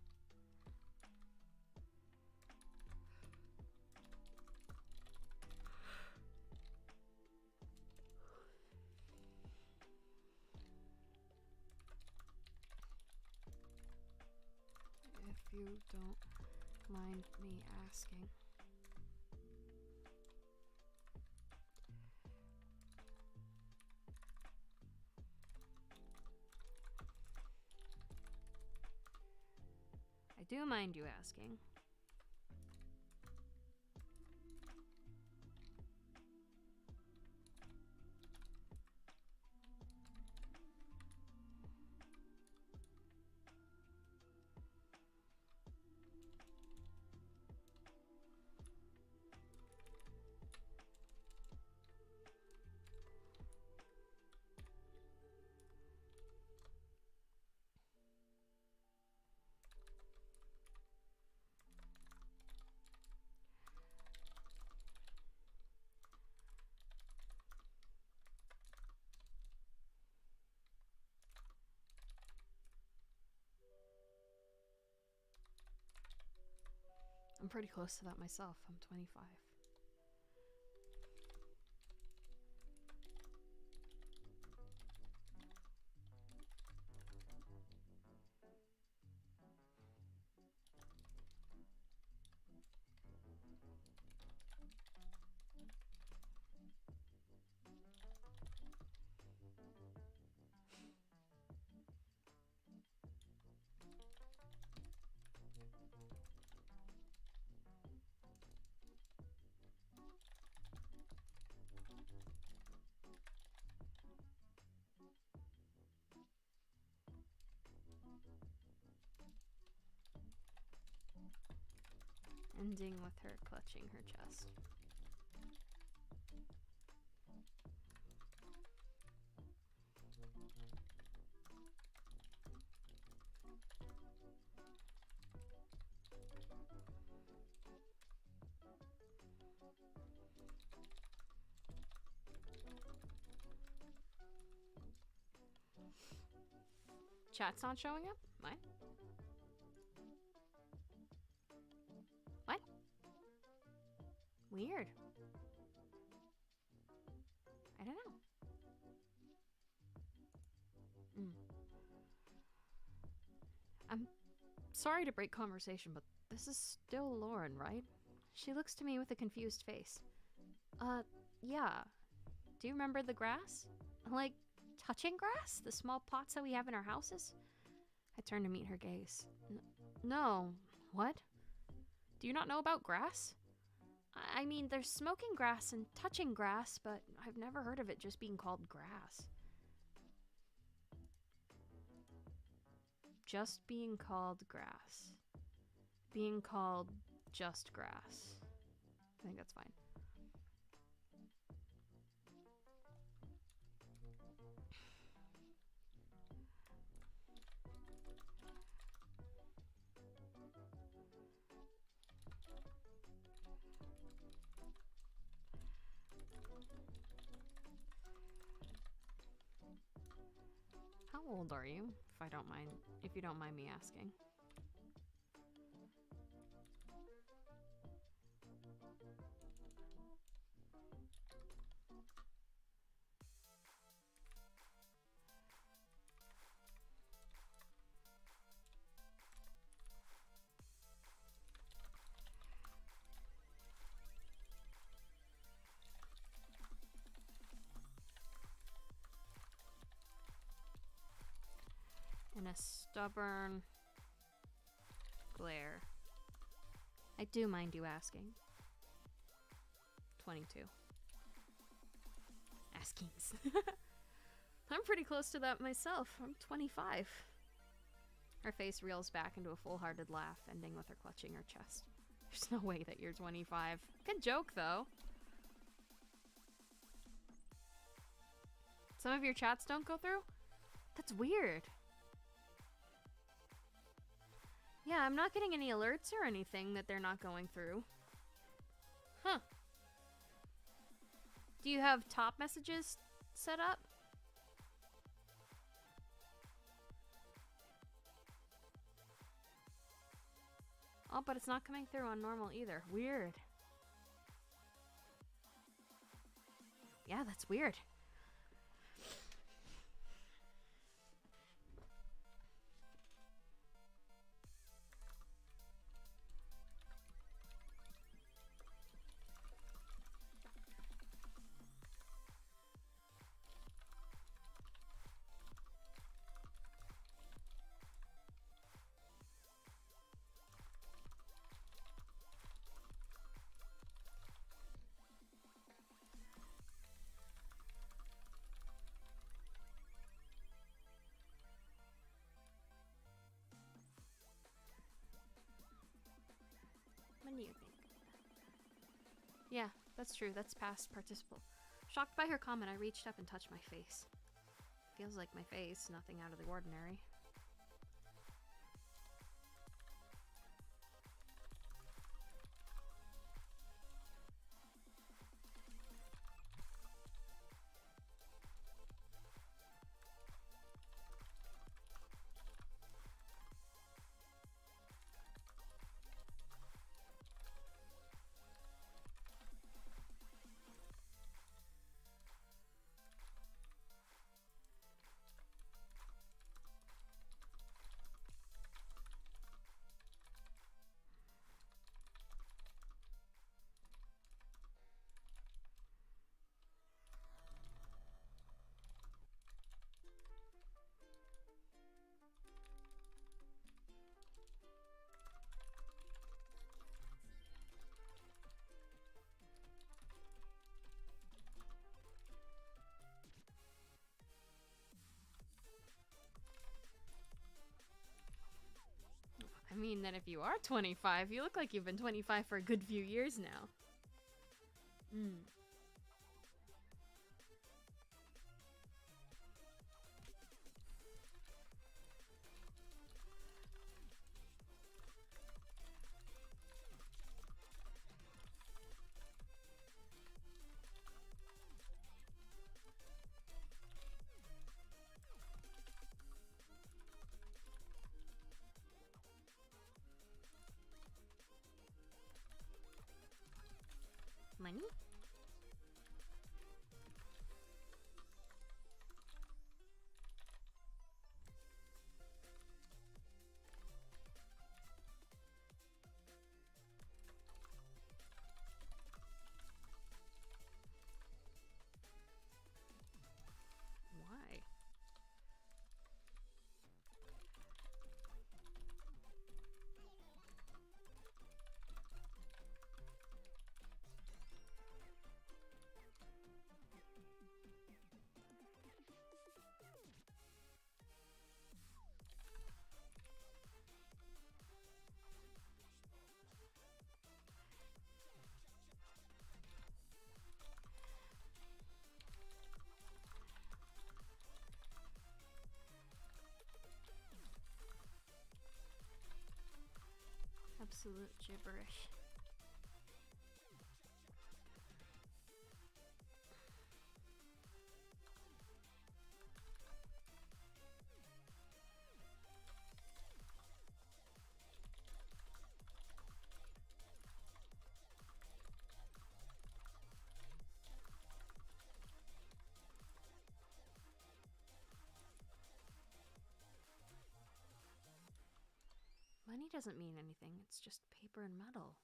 If you don't mind me asking. I do mind you asking. pretty close to that myself. I'm 25. Ending with her clutching her chest. Chat's not showing up? What? What? Weird. I don't know. I'm sorry to break conversation, but this is still Lauren, right? She looks to me with a confused face. Yeah. Do you remember the grass? Like, touching grass? The small pots that we have in our houses? I turned to meet her gaze. No. What? Do you not know about grass? I mean, there's smoking grass and touching grass, but I've never heard of it just being called grass. Just being called grass. Being called just grass. I think that's fine. How old are you, if you don't mind me asking? And a stubborn glare. I do mind you asking. 22. Askings. I'm pretty close to that myself. I'm 25. Her face reels back into a full-hearted laugh, ending with her clutching her chest. There's no way that you're 25. Good joke, though. Some of your chats don't go through? That's weird. Yeah, I'm not getting any alerts or anything that they're not going through. Huh. Do you have top messages set up? Oh, but it's not coming through on normal either. Weird. Yeah, that's weird. What do you think? Yeah, that's true. That's past participle. Shocked by her comment, I reached up and touched my face. Feels like my face, nothing out of the ordinary. that if you are 25, you look like you've been 25 for a good few years now. Money? Why? Absolute gibberish. Money doesn't mean anything, it's just paper and metal.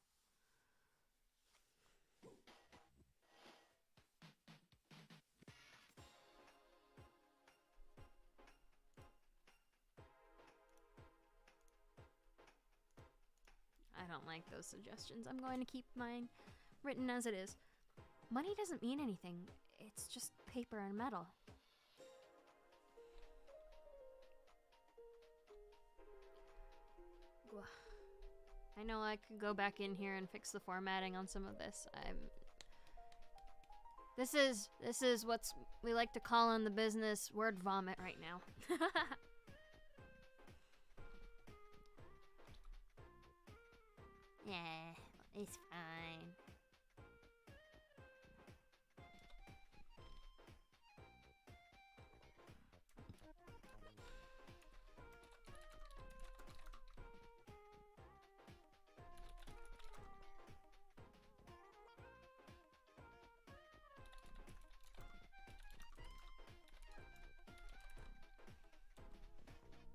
I don't like those suggestions. I'm going to keep mine written as it is. Money doesn't mean anything, it's just paper and metal. I know I could go back in here and fix the formatting on some of this. This is what we like to call in the business word vomit right now. Yeah, it's fine.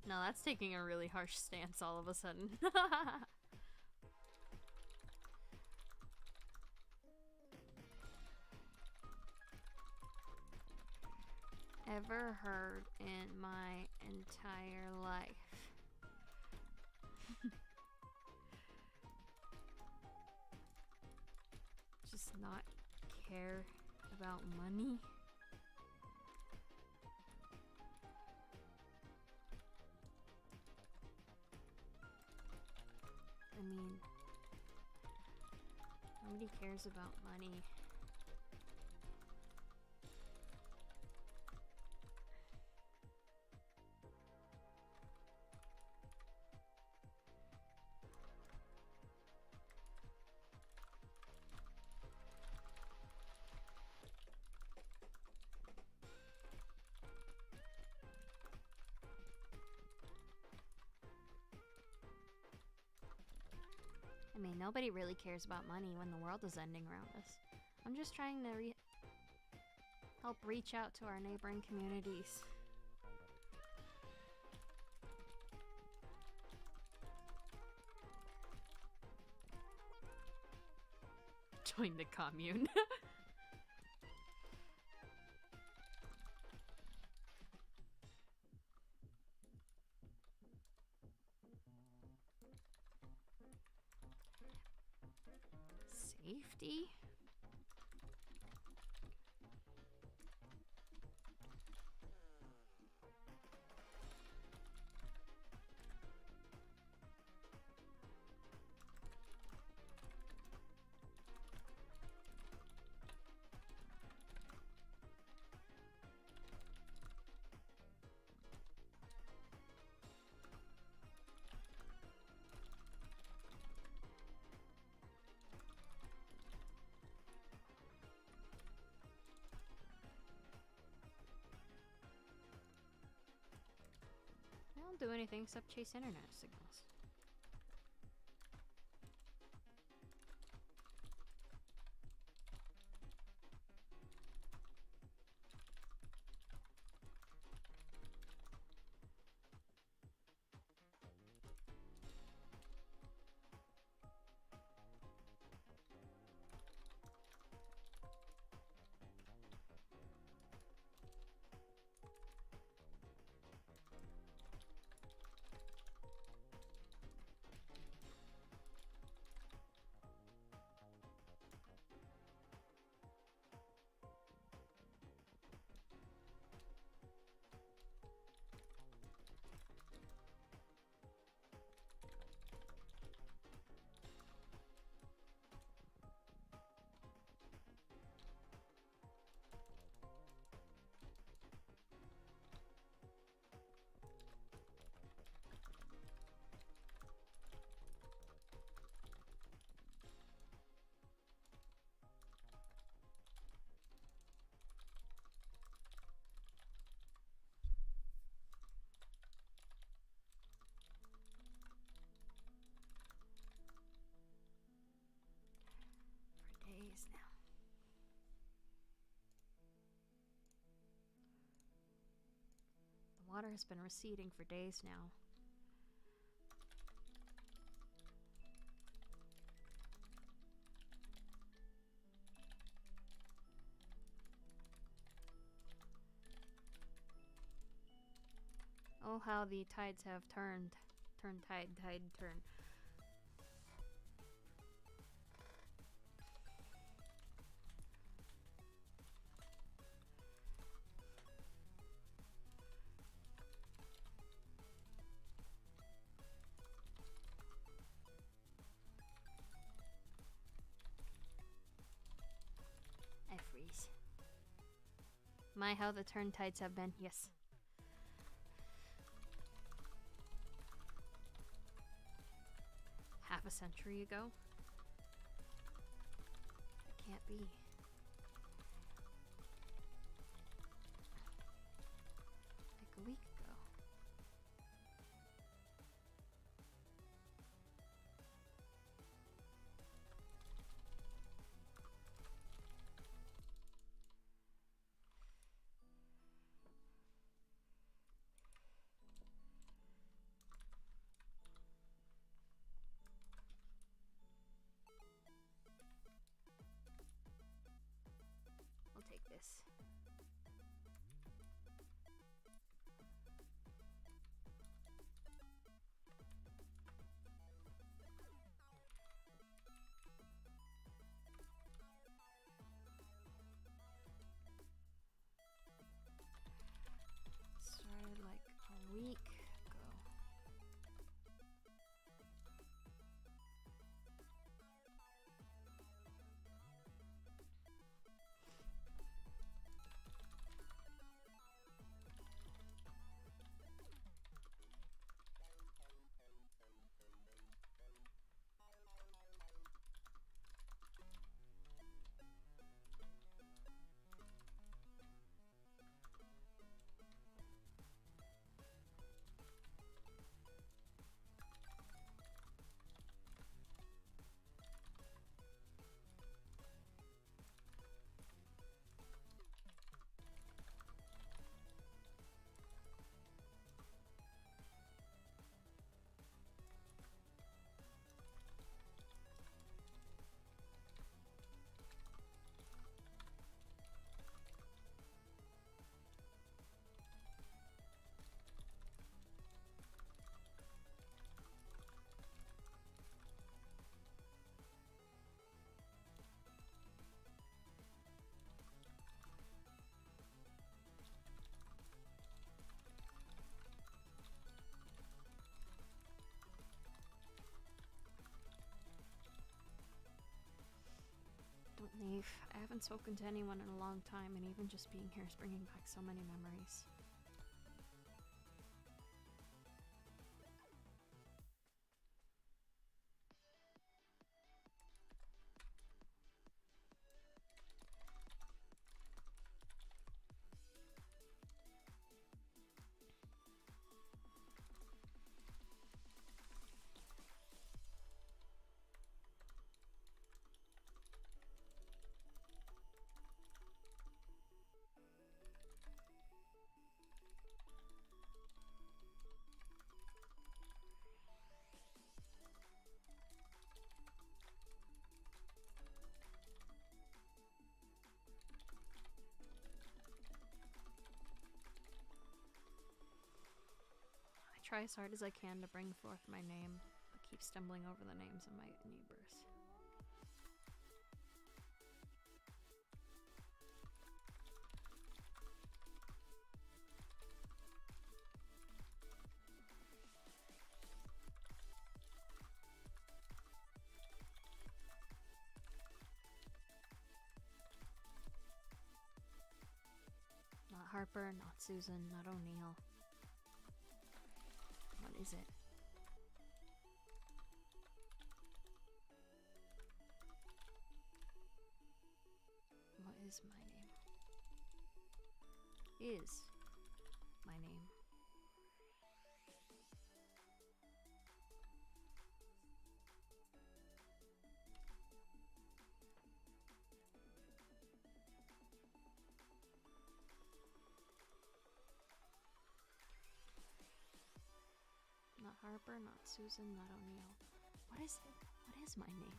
No, that's taking a really harsh stance all of a sudden. Ever heard in my entire life. Just not care about money. I mean, nobody cares about money. I mean, nobody really cares about money when the world is ending around us. I'm just trying to help reach out to our neighboring communities. Join the commune. Safety? Don't do anything except chase internet signals. Days now. The water has been receding for days now. Oh, how the tides have turned. Tide, turn. I freeze. My, how the turn tides have been, yes. Half a century ago? It can't be. Like a week ago. I'll take this. Started like a week ago. Don't leave. I haven't spoken to anyone in a long time, and even just being here is bringing back so many memories. try as hard as I can to bring forth my name, but keep stumbling over the names of my neighbors. Not Harper, not Susan, not O'Neill. What is it? What is my name? Is my name. Not Harper, not Susan, not O'Neill. What is it? What is my name?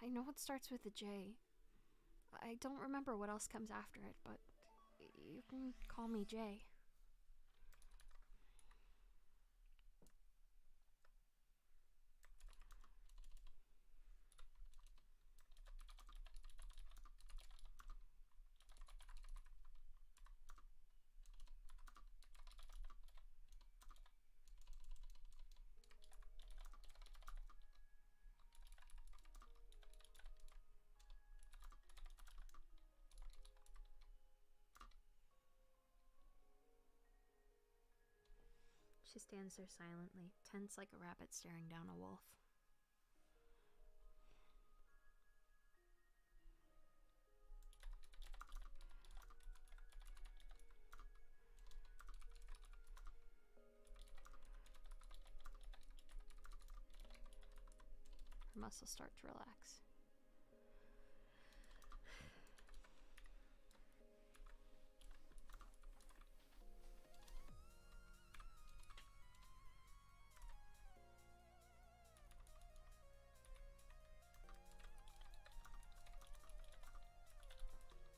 I know it starts with a J. I don't remember what else comes after it, but you can call me J. She stands there silently, tense like a rabbit staring down a wolf. Her muscles start to relax.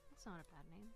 That's not a bad name.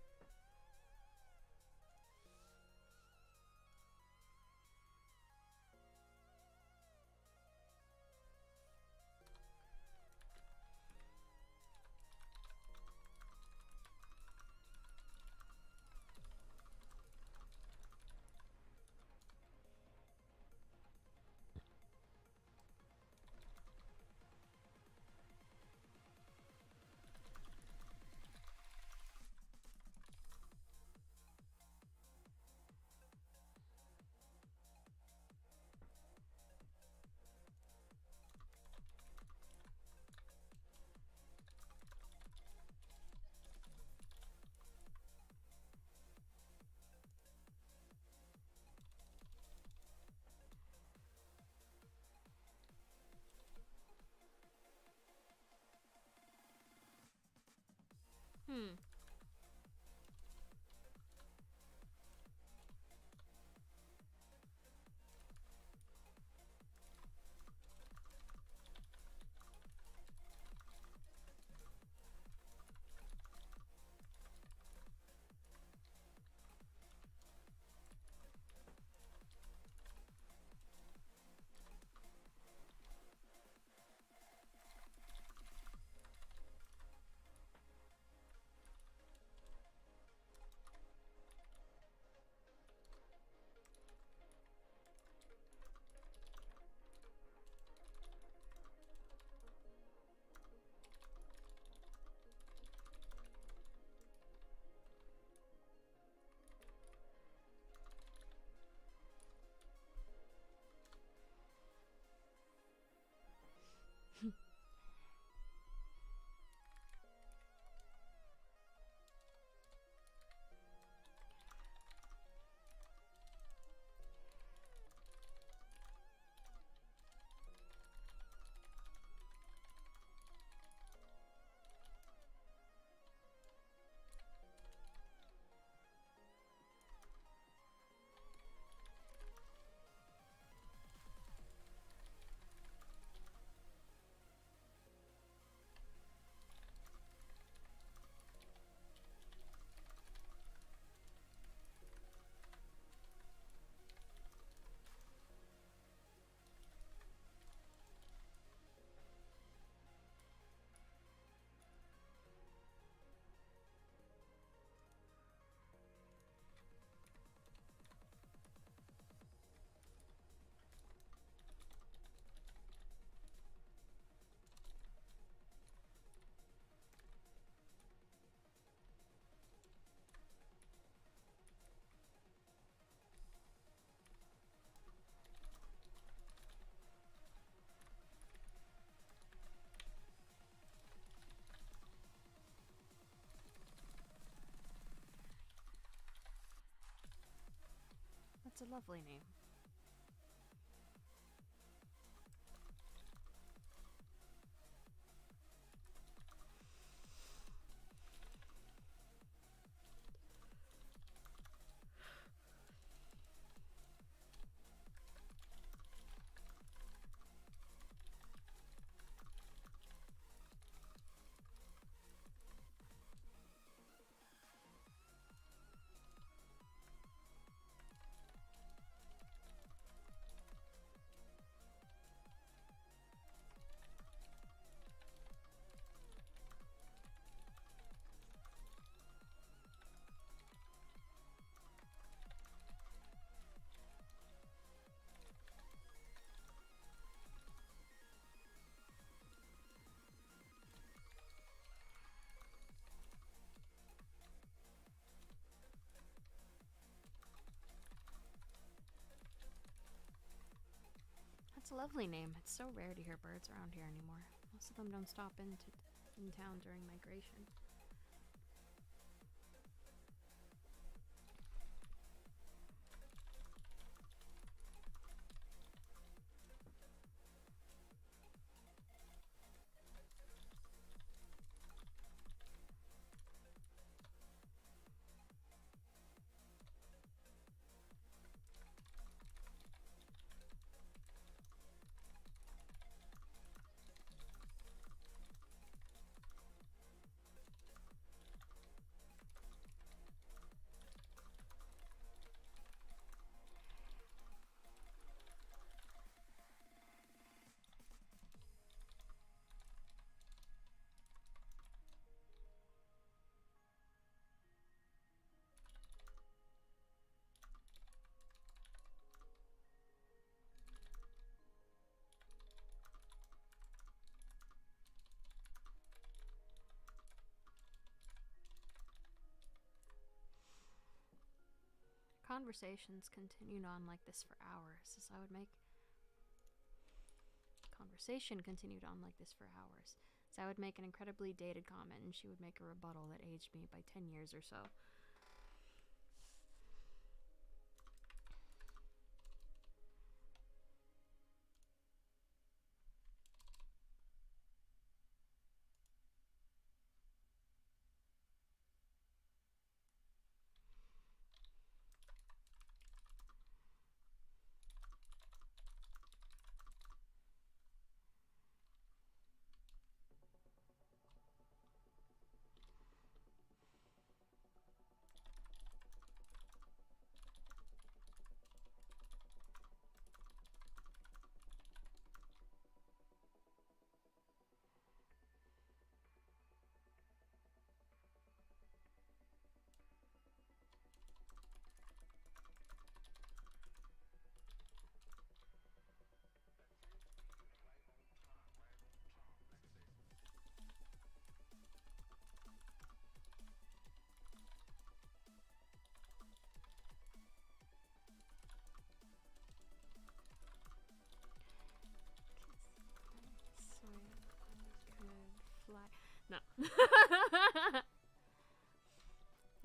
Hmm. It's a lovely name. That's a lovely name. It's so rare to hear birds around here anymore. Most of them don't stop in town during migration. Conversations continued on like this for hours, as I would make an incredibly dated comment, and she would make a rebuttal that aged me by 10 years or so. No.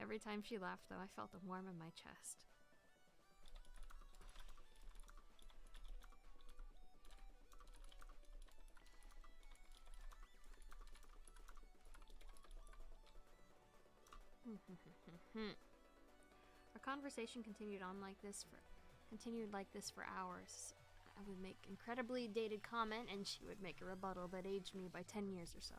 Every time she laughed, though, I felt a warm in my chest. Our conversation continued like this for hours. I would make incredibly dated comment, and she would make a rebuttal that aged me by 10 years or so.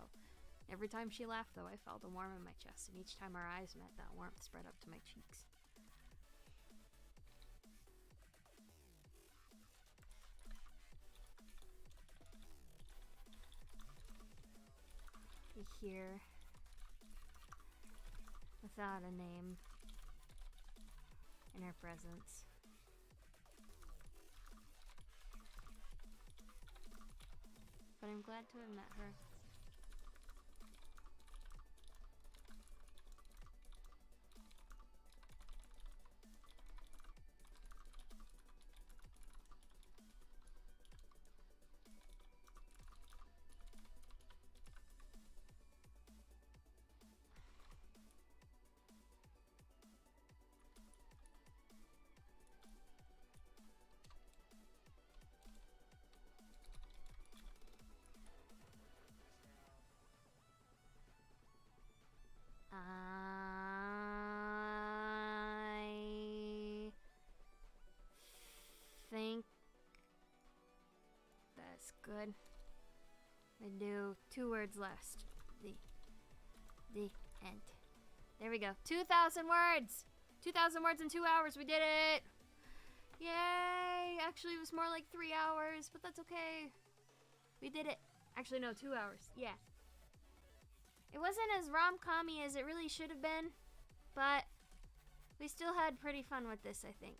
Every time she laughed, though, I felt a warm in my chest, and each time our eyes met, that warmth spread up to my cheeks. Here, without a name, in her presence. But I'm glad to have met her. That's good. I do 2 words less. The end. There we go. 2,000 words! 2,000 words in 2 hours. We did it! Yay! Actually, it was more like 3 hours, but that's okay. We did it. Actually, no, 2 hours. Yeah. It wasn't as rom-com-y as it really should have been, but we still had pretty fun with this, I think.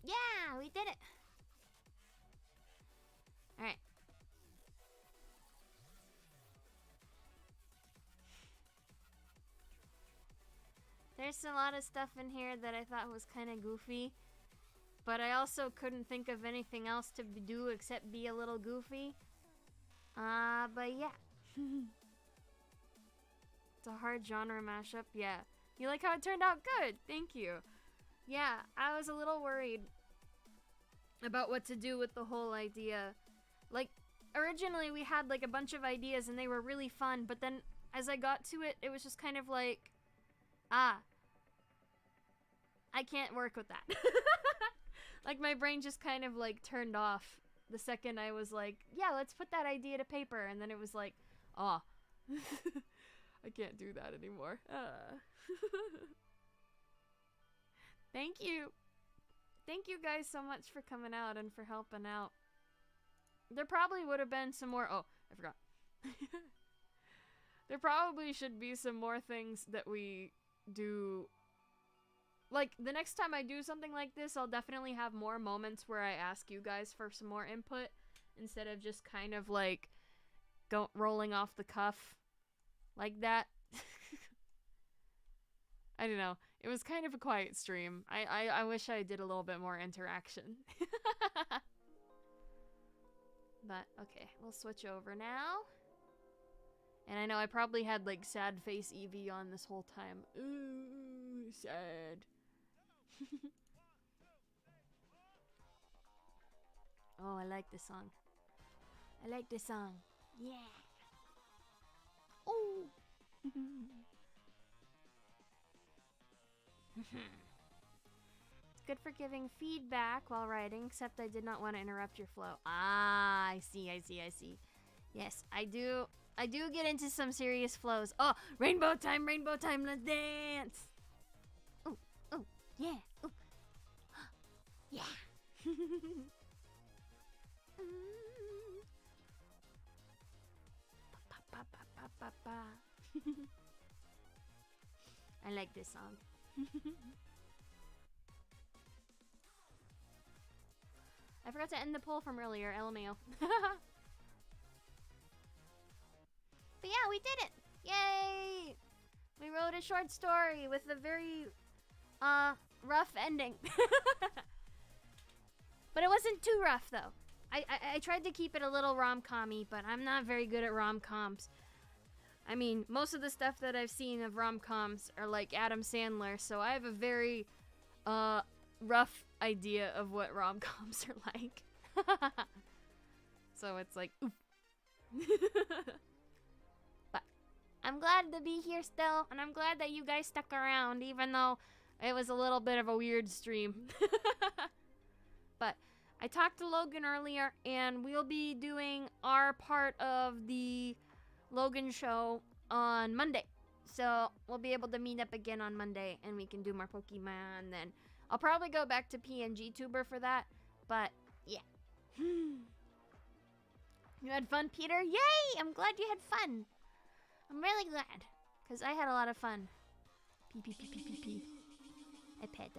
Yeah, we did it. All right. There's a lot of stuff in here that I thought was kind of goofy, but I also couldn't think of anything else to do except be a little goofy. But yeah. It's a hard genre mashup, yeah. You like how it turned out? Good, thank you. Yeah, I was a little worried about what to do with the whole idea. Like, originally we had like a bunch of ideas and they were really fun, but then as I got to it, it was just kind of like, I can't work with that. Like my brain just kind of like turned off the second I was like, yeah, let's put that idea to paper, and then it was like, I can't do that anymore. Thank you. Thank you guys so much for coming out and for helping out. There probably would have been some more. Oh, I forgot. There probably should be some more things that we do. Like, the next time I do something like this, I'll definitely have more moments where I ask you guys for some more input instead of just kind of like rolling off the cuff like that. I don't know. It was kind of a quiet stream. I wish I did a little bit more interaction. But, okay. We'll switch over now. And I know I probably had, like, sad face Eevee on this whole time. Ooh, sad. Oh, I like this song. I like this song. Yeah. Oh. It's good for giving feedback while writing, except I did not want to interrupt your flow. Ah, I see. Yes, I do get into some serious flows. Oh, rainbow time, let's dance. Oh, yeah. Oh. Yeah. I like this song. I forgot to end the poll from earlier, LMAO. But yeah, we did it! Yay! We wrote a short story with a very, rough ending. But it wasn't too rough, though. I tried to keep it a little rom-com-y, but I'm not very good at rom-coms. I mean, most of the stuff that I've seen of rom-coms are like Adam Sandler, so I have a very, rough idea of what rom-coms are like. So it's like, oof. But I'm glad to be here still, and I'm glad that you guys stuck around, even though it was a little bit of a weird stream. But I talked to Logan earlier, and we'll be doing our part of the Logan show on Monday. So we'll be able to meet up again on Monday, and we can do more Pokemon. Then I'll probably go back to PNG Tuber for that. But yeah. You had fun, Peter? Yay! I'm glad you had fun. I'm really glad, because I had a lot of fun. Pee. I pet.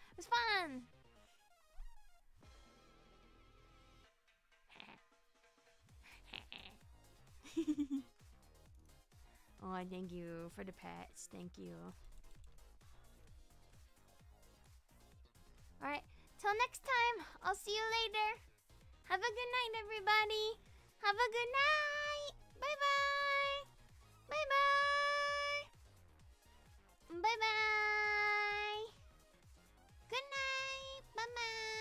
It was fun. Oh, thank you for the pets. Thank you. Alright, till next time, I'll see you later. Have a good night, everybody. Have a good night. Bye-bye. Bye-bye. Bye-bye. Good night. Bye-bye.